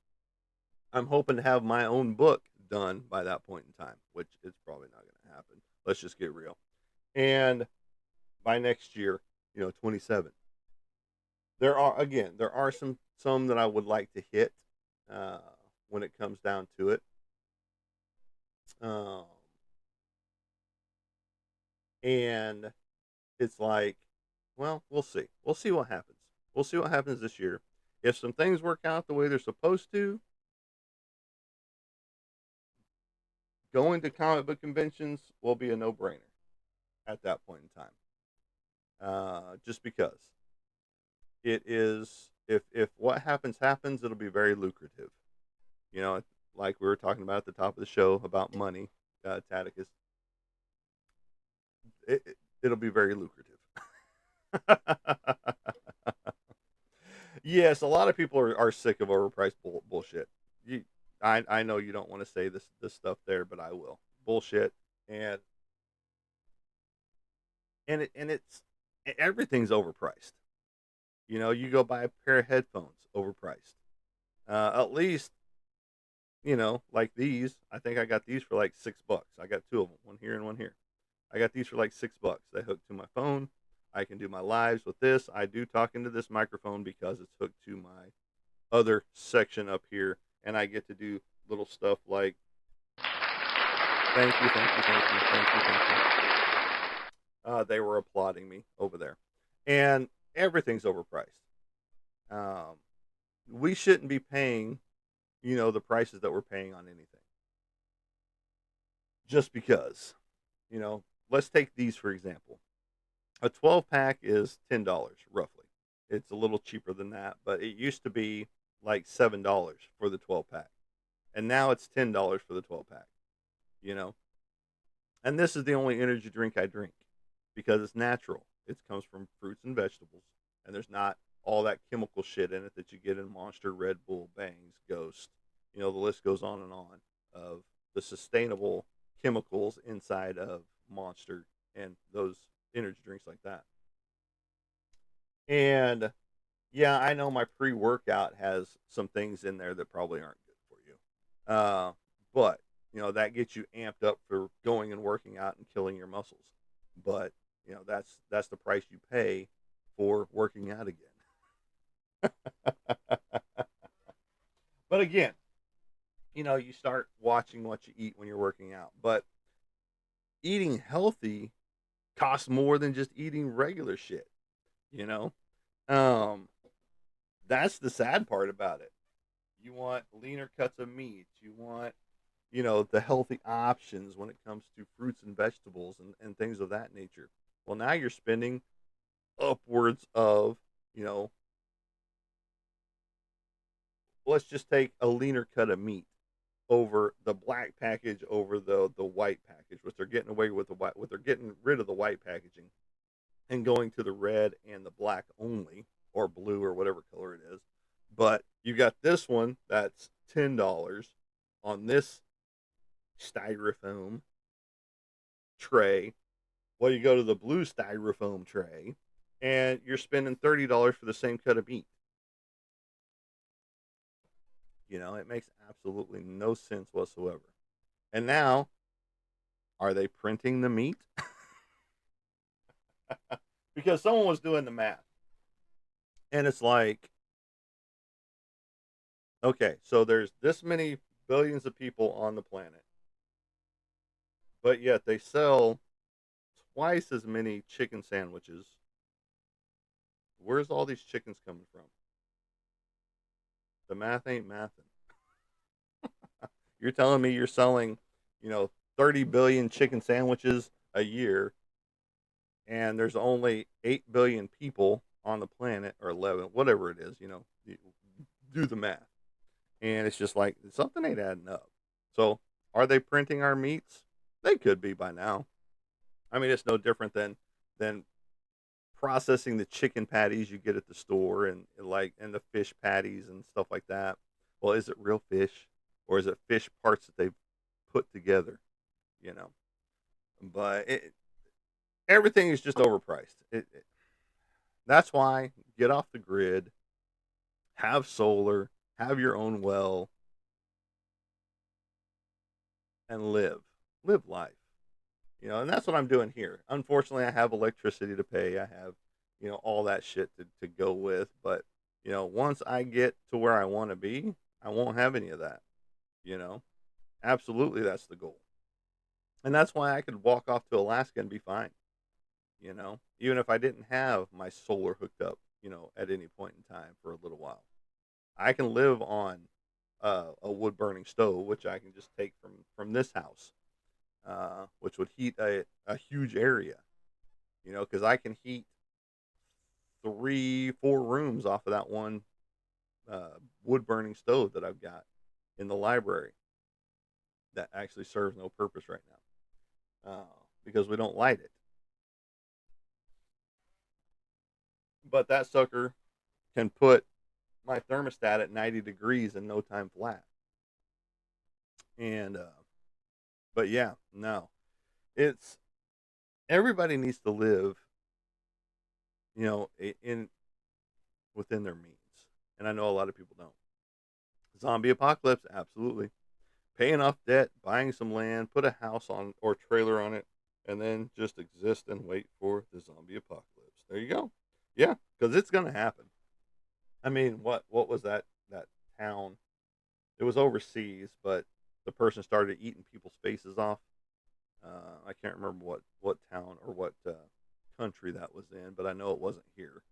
I'm hoping to have my own book done by that point in time, which is probably not going to happen. Let's just get real. And by next year, 27, there are some that I would like to hit uh, when it comes down to it. Um, and it's like, well, we'll see. We'll see what happens. We'll see what happens this year. If some things work out the way they're supposed to, going to comic book conventions will be a no-brainer at that point in time. Just because it is, if what happens, it'll be very lucrative. Like we were talking about at the top of the show about money, Taticus, it'll be very lucrative. Yes, a lot of people are sick of overpriced bullshit. I know you don't want to say this stuff there, but I will. Bullshit, and it's everything's overpriced. You go buy a pair of headphones, overpriced. At least like these. I think I got these for like $6. I got two of them, one here and one here. I got these for like $6. They hook to my phone. I can do my lives with this. I do talk into this microphone because it's hooked to my other section up here, and I get to do little stuff like thank you, thank you, thank you, thank you, thank you. They were applauding me over there, and everything's overpriced. Um, we shouldn't be paying, the prices that we're paying on anything just because. Let's take these for example. A 12 pack is $10 roughly. It's a little cheaper than that, but it used to be like $7 for the 12 pack, and now it's $10 for the 12 pack. You know, and this is the only energy drink I drink because it's natural. It comes from fruits and vegetables, and there's not all that chemical shit in it that you get in Monster, Red Bull, Bangs, Ghost. The list goes on and on of the sustainable chemicals inside of Monster and those energy drinks like that. And yeah, I know my pre workout has some things in there that probably aren't good for you. But that gets you amped up for going and working out and killing your muscles. But that's the price you pay for working out again. But again, you start watching what you eat when you're working out. But eating healthy costs more than just eating regular shit. You know, um, that's the sad part about it. You want leaner cuts of meat. You want the healthy options when it comes to fruits and vegetables and things of that nature. Well, now you're spending upwards of, you know, let's just take a leaner cut of meat over the black package over the white package, which they're getting away with the white, what they're getting rid of the white packaging and going to the red and the black only, or blue or whatever color it is. But you got this one that's $10 on this styrofoam tray. Well, you go to the blue styrofoam tray, and you're spending $30 for the same cut of meat. It makes absolutely no sense whatsoever. And now, are they printing the meat? because someone was doing the math, and it's like, okay, so there's this many billions of people on the planet, but yet they sell twice as many chicken sandwiches. Where's all these chickens coming from? The math ain't mathing. You're telling me you're selling, 30 billion chicken sandwiches a year, and there's only 8 billion people on the planet, or 11, whatever it is, do the math. And it's just like, something ain't adding up. So, are they printing our meats? They could be by now. I mean, it's no different than processing the chicken patties you get at the store, and the fish patties and stuff like that. Well, is it real fish, or is it fish parts that they've put together? You know, but everything is just overpriced. That's why get off the grid, have solar, have your own well, and live life. And that's what I'm doing here. Unfortunately, I have electricity to pay. I have, all that shit to go with. But, once I get to where I want to be, I won't have any of that. You know, Absolutely, that's the goal. And that's why I could walk off to Alaska and be fine. Even if I didn't have my solar hooked up, at any point in time for a little while, I can live on a wood burning stove, which I can just take from this house, which would heat a huge area. Because I can heat 3, 4 rooms off of that one wood burning stove that I've got in the library that actually serves no purpose right now, because we don't light it. But that sucker can put my thermostat at 90 degrees in no time flat. And but yeah, no, it's everybody needs to live, in within their means, and I know a lot of people don't. Zombie apocalypse, absolutely. Paying off debt, buying some land, put a house on or trailer on it, and then just exist and wait for the zombie apocalypse. There you go. Yeah, because it's gonna happen. I mean, what was that town? It was overseas, but the person started eating people's faces off. I can't remember what town or what country that was in, but I know it wasn't here.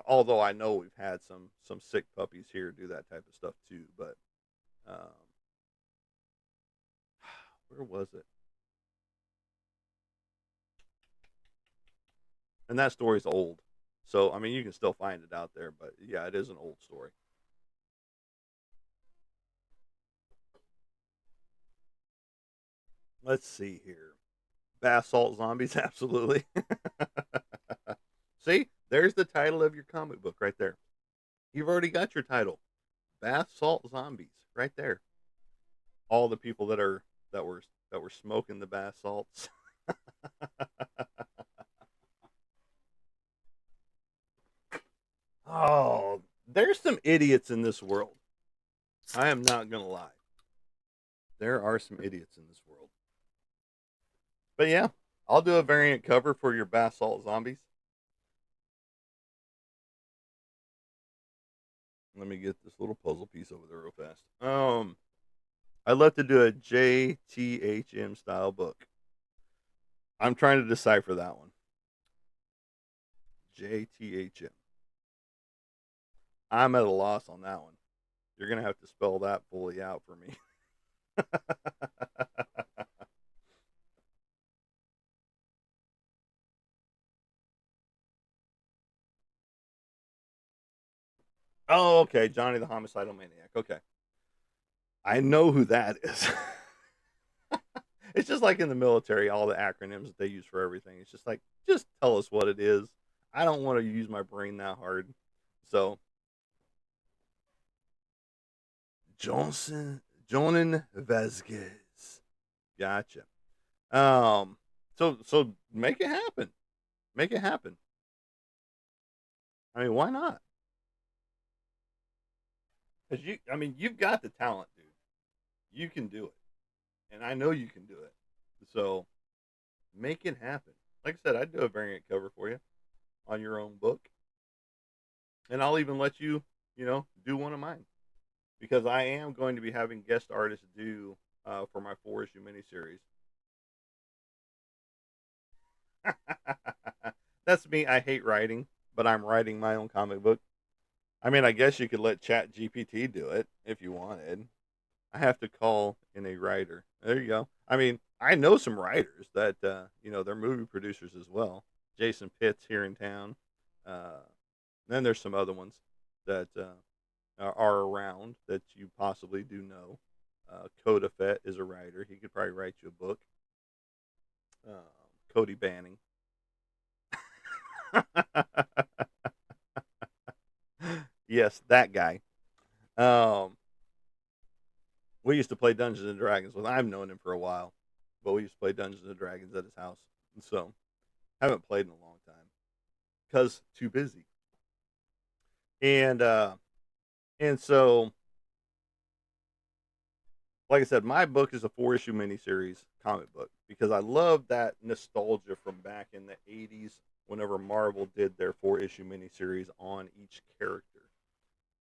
Although I know we've had some sick puppies here do that type of stuff too. But um, where was it? And that story's old, so I mean you can still find it out there. But yeah, it is an old story. Let's see here. Bath salt zombies, absolutely. See, there's the title of your comic book right there. You've already got your title. Bath salt zombies, right there. All the people that were smoking the bath salts. Oh, there's some idiots in this world. I am not gonna lie. There are some idiots in this world. But yeah, I'll do a variant cover for your bath salt zombies. Let me get this little puzzle piece over there real fast. I'd love to do a JTHM style book. I'm trying to decipher that one. JTHM. I'm at a loss on that one. You're gonna have to spell that fully out for me. Oh, okay, Johnny the Homicidal Maniac. Okay, I know who that is. It's just like in the military, all the acronyms that they use for everything. It's just like, just tell us what it is. I don't want to use my brain that hard. So, Johnson, Jonan Vasquez. Gotcha. So make it happen. Make it happen. I mean, why not? Because I mean, you've got the talent, dude. You can do it, and I know you can do it. So make it happen. Like I said, I'd do a variant cover for you on your own book, and I'll even let you, do one of mine because I am going to be having guest artists do for my 4 issue miniseries. That's me. I hate writing, but I'm writing my own comic book. I mean, I guess you could let Chat GPT do it if you wanted. I have to call in a writer. There you go. I mean, I know some writers that they're movie producers as well. Jason Pitts here in town. Then there's some other ones that are around that you possibly do know. Coda Fett is a writer. He could probably write you a book. Cody Banning. Yes, that guy. Um, we used to play Dungeons and Dragons with. I've known him for a while, but we used to play Dungeons and Dragons at his house, and so haven't played in a long time because too busy. And so, like I said, my book is a 4 issue miniseries comic book because I love that nostalgia from back in the '80s whenever Marvel did their 4 issue miniseries on each character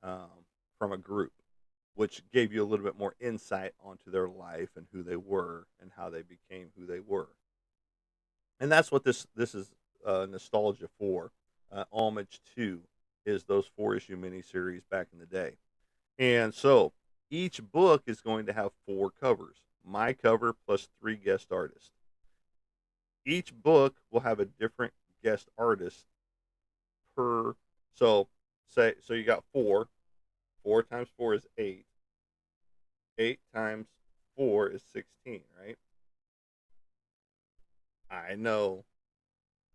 um, from a group, which gave you a little bit more insight onto their life and who they were and how they became who they were. And that's what this is nostalgia for. Homage to is those 4 issue miniseries back in the day. And so each book is going to have 4 covers. My cover plus 3 guest artists. Each book will have a different guest artist per. So you got four. 4 times 4 is 8. 8 times 4 is 16, right? I know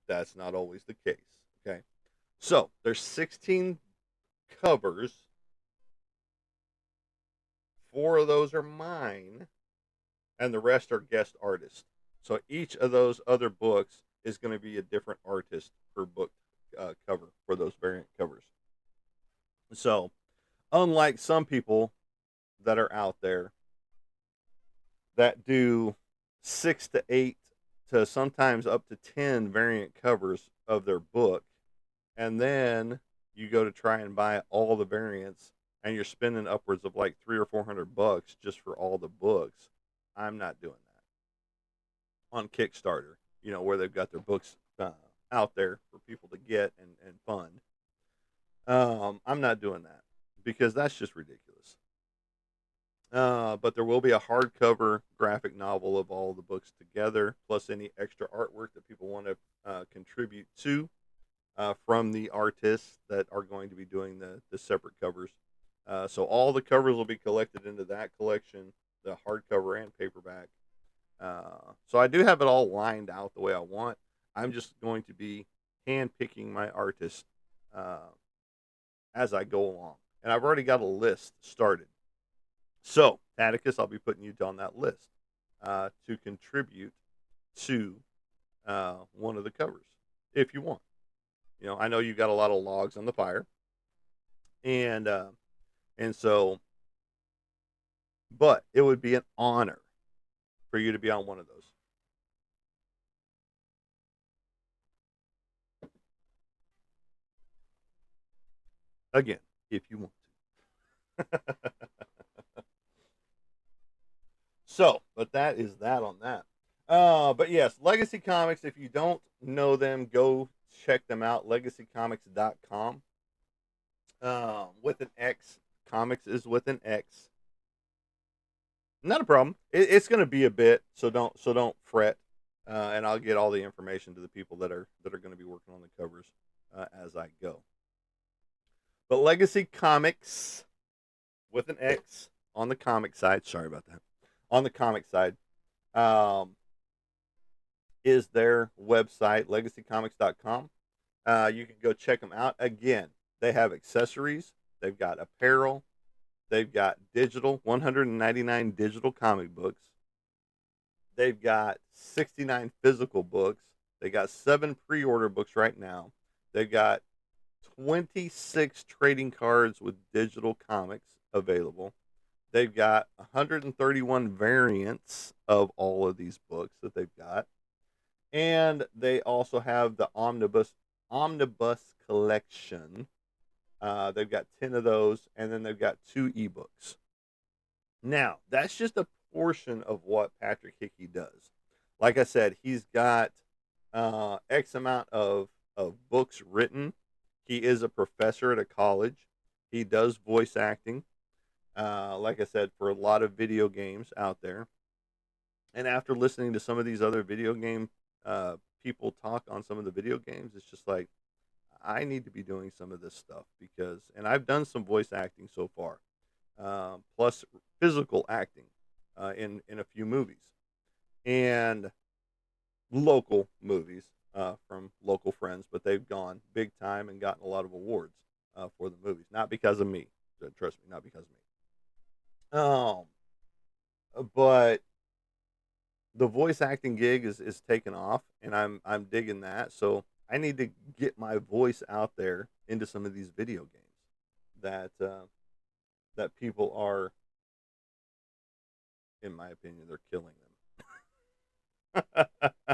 that's not always the case. Okay. So there's 16 covers. 4 of those are mine, and the rest are guest artists. So each of those other books is going to be a different artist per book cover for those variant covers. So, unlike some people that are out there that do 6 to 8 to sometimes up to 10 variant covers of their book, and then you go to try and buy all the variants and you're spending upwards of like 300 or 400 bucks just for all the books. I'm not doing that on Kickstarter, where they've got their books out there for people to get and fund. I'm not doing that because that's just ridiculous. But there will be a hardcover graphic novel of all the books together, plus any extra artwork that people want to contribute to from the artists that are going to be doing the separate covers. So all the covers will be collected into that collection, the hardcover and paperback. So I do have it all lined out the way I want. I'm just going to be hand picking my artist uh, as I go along, and I've already got a list started. So Atticus, I'll be putting you on that list to contribute to one of the covers if you want. I know you got a lot of logs on the fire, and so, but it would be an honor for you to be on one of those. Again, if you want to. So, but that is that on that. But yes, Legacy Comics, if you don't know them, go check them out. LegacyComics.com. With an X. Comics is with an X. Not a problem. It's going to be a bit, so don't fret. And I'll get all the information to the people that are going to be working on the covers as I go. But Legacy Comics with an X on the comic side. Sorry about that. On the comic side, um, is their website, legacycomics.com. You can go check them out. Again, they have accessories, they've got apparel, they've got digital, 199 digital comic books, they've got 69 physical books, they got 7 pre order books right now, they've got 26 trading cards with digital comics available. They've got 131 variants of all of these books that they've got. And they also have the omnibus collection. They've got 10 of those, and then they've got 2 ebooks. Now, that's just a portion of what Patrick Hickey does. Like I said, he's got X amount of books written. He is a professor at a college. He does voice acting, like I said, for a lot of video games out there. And after listening to some of these other video game people talk on some of the video games, it's just like, I need to be doing some of this stuff because, and I've done some voice acting so far, plus physical acting in a few movies and local movies from local friends, but they've gone big time and gotten a lot of awards for the movies. Not because of me, trust me, not because of me. But the voice acting gig is taken off, and I'm digging that. So I need to get my voice out there into some of these video games that that people are, in my opinion, they're killing them.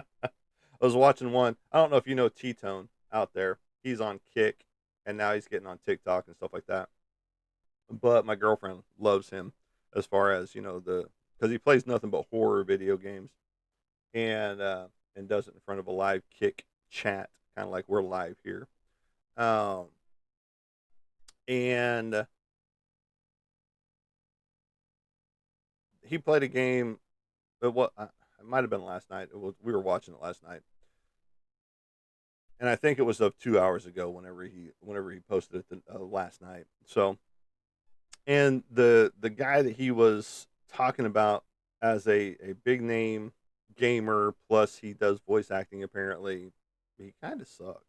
I was watching one. I don't know if you know T-Tone out there. He's on Kick, and now he's getting on TikTok and stuff like that. But my girlfriend loves him as far as the because he plays nothing but horror video games and does it in front of a live Kick chat, kind of like we're live here. Um, and he played a game. It might have been last night. We were watching it last night, and I think it was of 2 hours ago. Whenever he posted it last night. So, and the guy that he was talking about as a big name gamer, plus he does voice acting. Apparently, he kind of sucked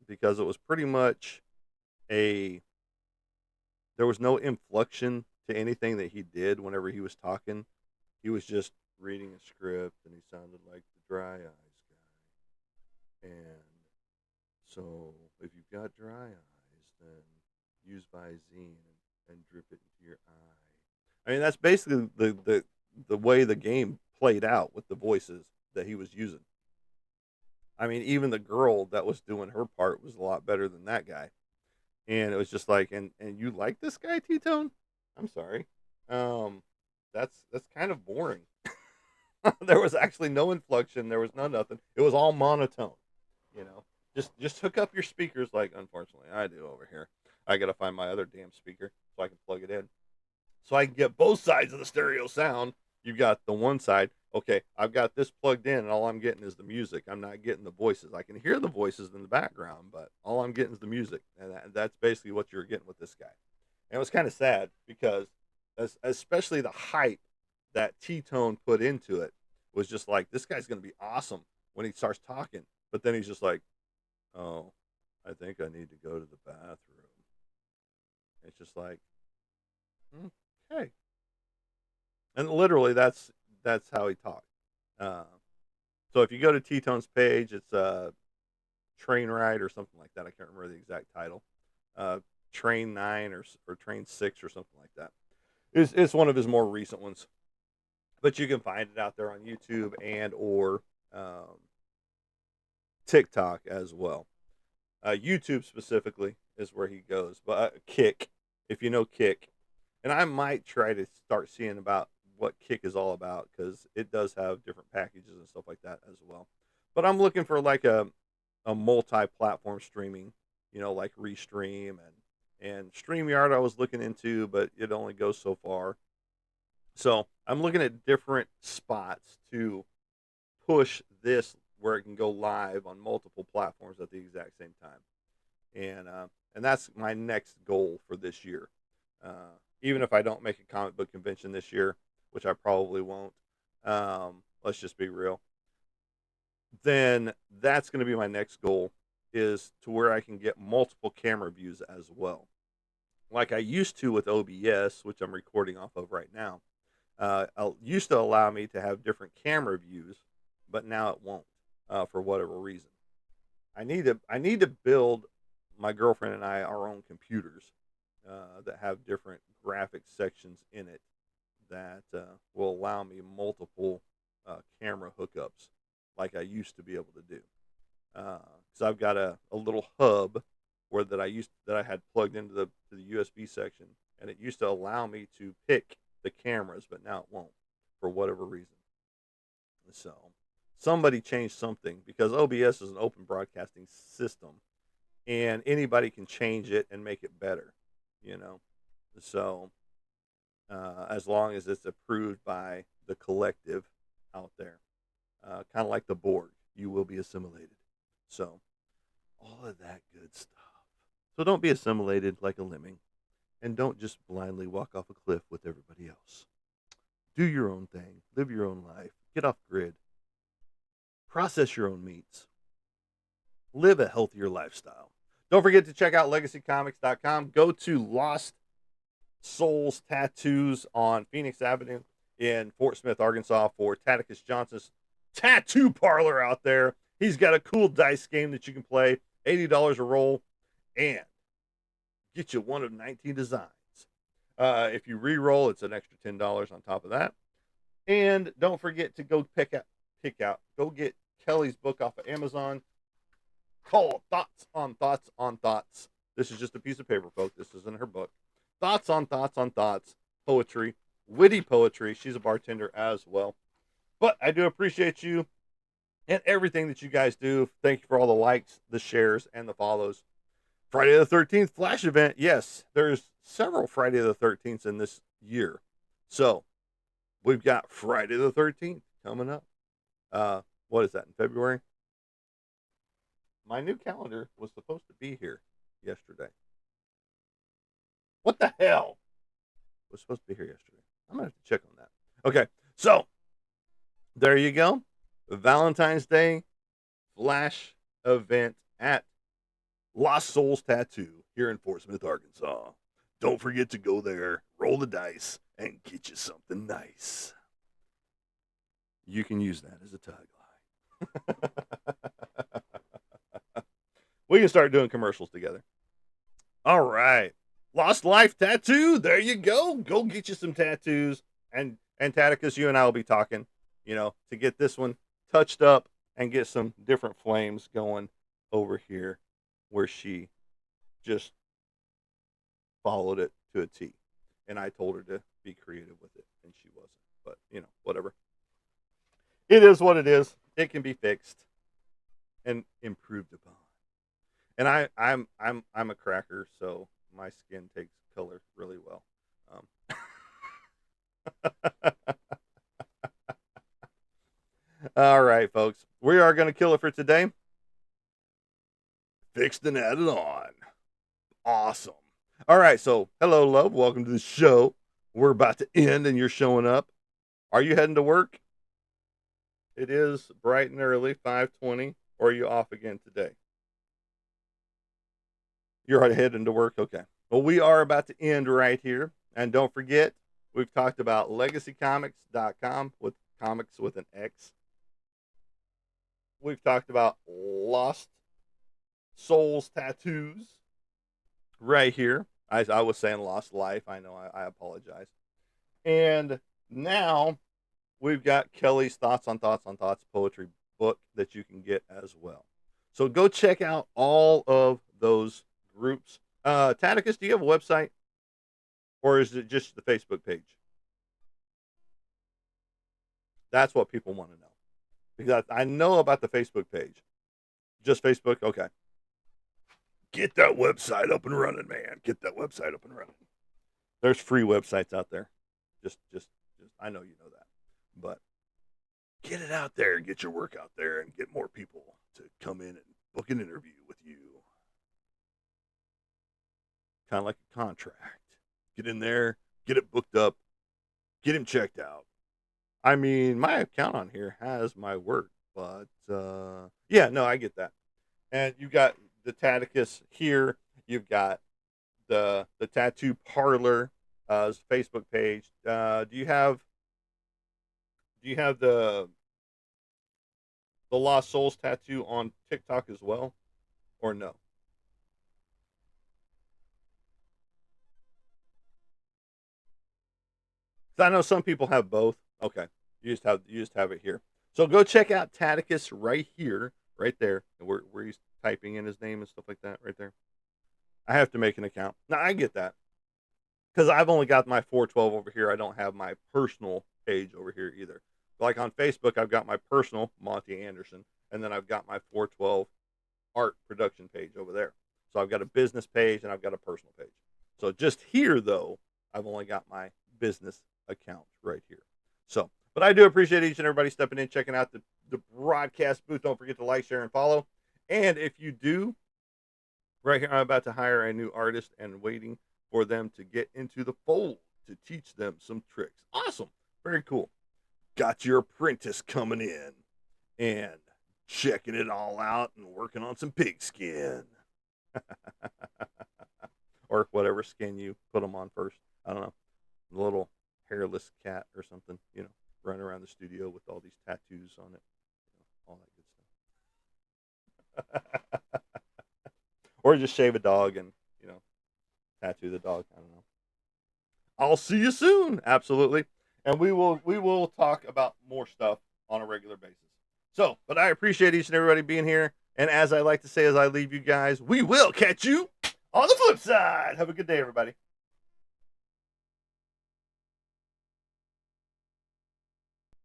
because it was pretty much a there was no inflection to anything that he did whenever he was talking. He was just reading a script, and he sounded like the Dry Eyes guy. And so, if you've got dry eyes, then use Visine and drip it into your eye. I mean, that's basically the way the game played out with the voices that he was using. I mean, even the girl that was doing her part was a lot better than that guy. And it was just like, and you like this guy, T Tone? I'm sorry. Um, that's kind of boring. There was actually no inflection. There was no nothing. It was all monotone. You know, just hook up your speakers. Like, unfortunately, I do over here. I gotta find my other damn speaker so I can plug it in, so I can get both sides of the stereo sound. You've got the one side. Okay, I've got this plugged in, and all I'm getting is the music. I'm not getting the voices. I can hear the voices in the background, but all I'm getting is the music, and that's basically what you're getting with this guy. And it was kind of sad because, especially the hype that T Tone put into it was just like, this guy's going to be awesome when he starts talking, but then he's just like, oh, I think I need to go to the bathroom. It's just like, okay, and literally that's how he talked. Uh, so if you go to T Tone's page, it's Train Ride or something like that. I can't remember the exact title. Uh, Train 9 or Train 6 or something like that. It's one of his more recent ones, but you can find it out there on YouTube and or um, TikTok as well. YouTube specifically is where he goes, but Kick, if you know Kick, and I might try to start seeing about what Kick is all about because it does have different packages and stuff like that as well. But I'm looking for like a multi-platform streaming, like Restream and StreamYard. I was looking into, but it only goes so far. So I'm looking at different spots to push this where it can go live on multiple platforms at the exact same time, and that's my next goal for this year. Even if I don't make a comic book convention this year, which I probably won't, let's just be real, then that's going to be my next goal, is to where I can get multiple camera views as well, like I used to with OBS, which I'm recording off of right now. Used to allow me to have different camera views, but now it won't, for whatever reason. I need to build, my girlfriend and I, our own computers that have different graphic sections in it that will allow me multiple camera hookups like I used to be able to do. Because I've got a little hub that I had plugged into the USB section, and it used to allow me to pick the cameras, but now it won't for whatever reason. So somebody changed something because OBS is an open broadcasting system, and anybody can change it and make it better, you know. So as long as it's approved by the collective out there, kind of like the Borg, you will be assimilated. So all of that good stuff. So don't be assimilated like a lemming, and don't just blindly walk off a cliff with everybody else. Do your own thing, live your own life, get off grid, process your own meats, live a healthier lifestyle. Don't forget to check out legacycomics.com. Go to Lost Souls Tattoos on Phoenix Avenue in Fort Smith, Arkansas for Taticus Johnson's tattoo parlor out there. He's got a cool dice game that you can play, $80 a roll, and get you one of 19 designs. If you re-roll, it's an extra $10 on top of that. And don't forget to go go get Kelly's book off of Amazon called Thoughts on Thoughts on Thoughts. This is just a piece of paper, folks. This isn't her book. Thoughts on Thoughts on Thoughts, poetry, witty poetry. She's a bartender as well. But I do appreciate you and everything that you guys do. Thank you for all the likes, the shares, and the follows. Friday the 13th Flash event. Yes, there's several Friday the 13th in this year. So we've got Friday the 13th coming up. What is that, in February? My new calendar was supposed to be here yesterday. What the hell? It was supposed to be here yesterday. I'm going to have to check on that. Okay, so there you go. Valentine's Day Flash event at Lost Souls Tattoo here in Fort Smith, Arkansas. Don't forget to go there, roll the dice, and get you something nice. You can use that as a tagline. We can start doing commercials together. All right. Lost Life Tattoo. There you go. Go get you some tattoos. And Taticus, you and I will be talking, to get this one touched up and get some different flames going over here where she just followed it to a T. And I told her to be creative with it, and she wasn't. But, whatever. It is what it is. It can be fixed and improved upon. And I'm a cracker, so my skin takes color really well. All right, folks. We are going to kill it for today. Fixed and added on. Awesome. All right, so hello, love. Welcome to the show. We're about to end, and you're showing up. Are you heading to work? It is bright and early, 5:20. Or are you off again today? You're heading to work? Okay. Well, we are about to end right here. And don't forget, we've talked about legacycomics.com with comics with an X. We've talked about Lost Souls Tattoos right here. I was saying Lost Life. I know. I apologize. And now we've got Kelly's Thoughts on Thoughts on Thoughts poetry book that you can get as well. So go check out all of those groups. Taticus, do you have a website? Or is it just the Facebook page? That's what people want to know. Because I know about the Facebook page. Just Facebook? Okay. Get that website up and running, man. Get that website up and running. There's free websites out there. Just I know you know that. But get it out there. Get your work out there and get more people to come in and book an interview with you. Kind of like a contract. Get in there, get it booked up, get him checked out. I mean, my account on here has my work, but yeah, no, I get that. And you got the Taticus here. You've got the Tattoo Parlor Facebook page. Do you have the Lost Souls Tattoo on TikTok as well, or no? I know some people have both. Okay, you just have it here. So go check out Taticus right here, right there, where he's typing in his name and stuff like that, right there. I have to make an account. Now I get that because I've only got my 412 over here. I don't have my personal page over here either. Like on Facebook, I've got my personal Monty Anderson, and then I've got my 412 art production page over there. So I've got a business page and I've got a personal page. So just here though, I've only got my business account right here. So, but I do appreciate each and everybody stepping in, checking out the broadcast booth. Don't forget to like, share, and follow. And if you do, right here, I'm about to hire a new artist and waiting for them to get into the fold to teach them some tricks. Awesome. Very cool. Got your apprentice coming in and checking it all out and working on some pigskin. Or whatever skin you put them on first. I don't know. A little hairless cat or something, running around the studio with all these tattoos on it. All that good stuff. Or just shave a dog and, tattoo the dog. I don't know. I'll see you soon. Absolutely. And we will talk about more stuff on a regular basis. So, but I appreciate each and everybody being here. And as I like to say, as I leave you guys, we will catch you on the flip side. Have a good day, everybody.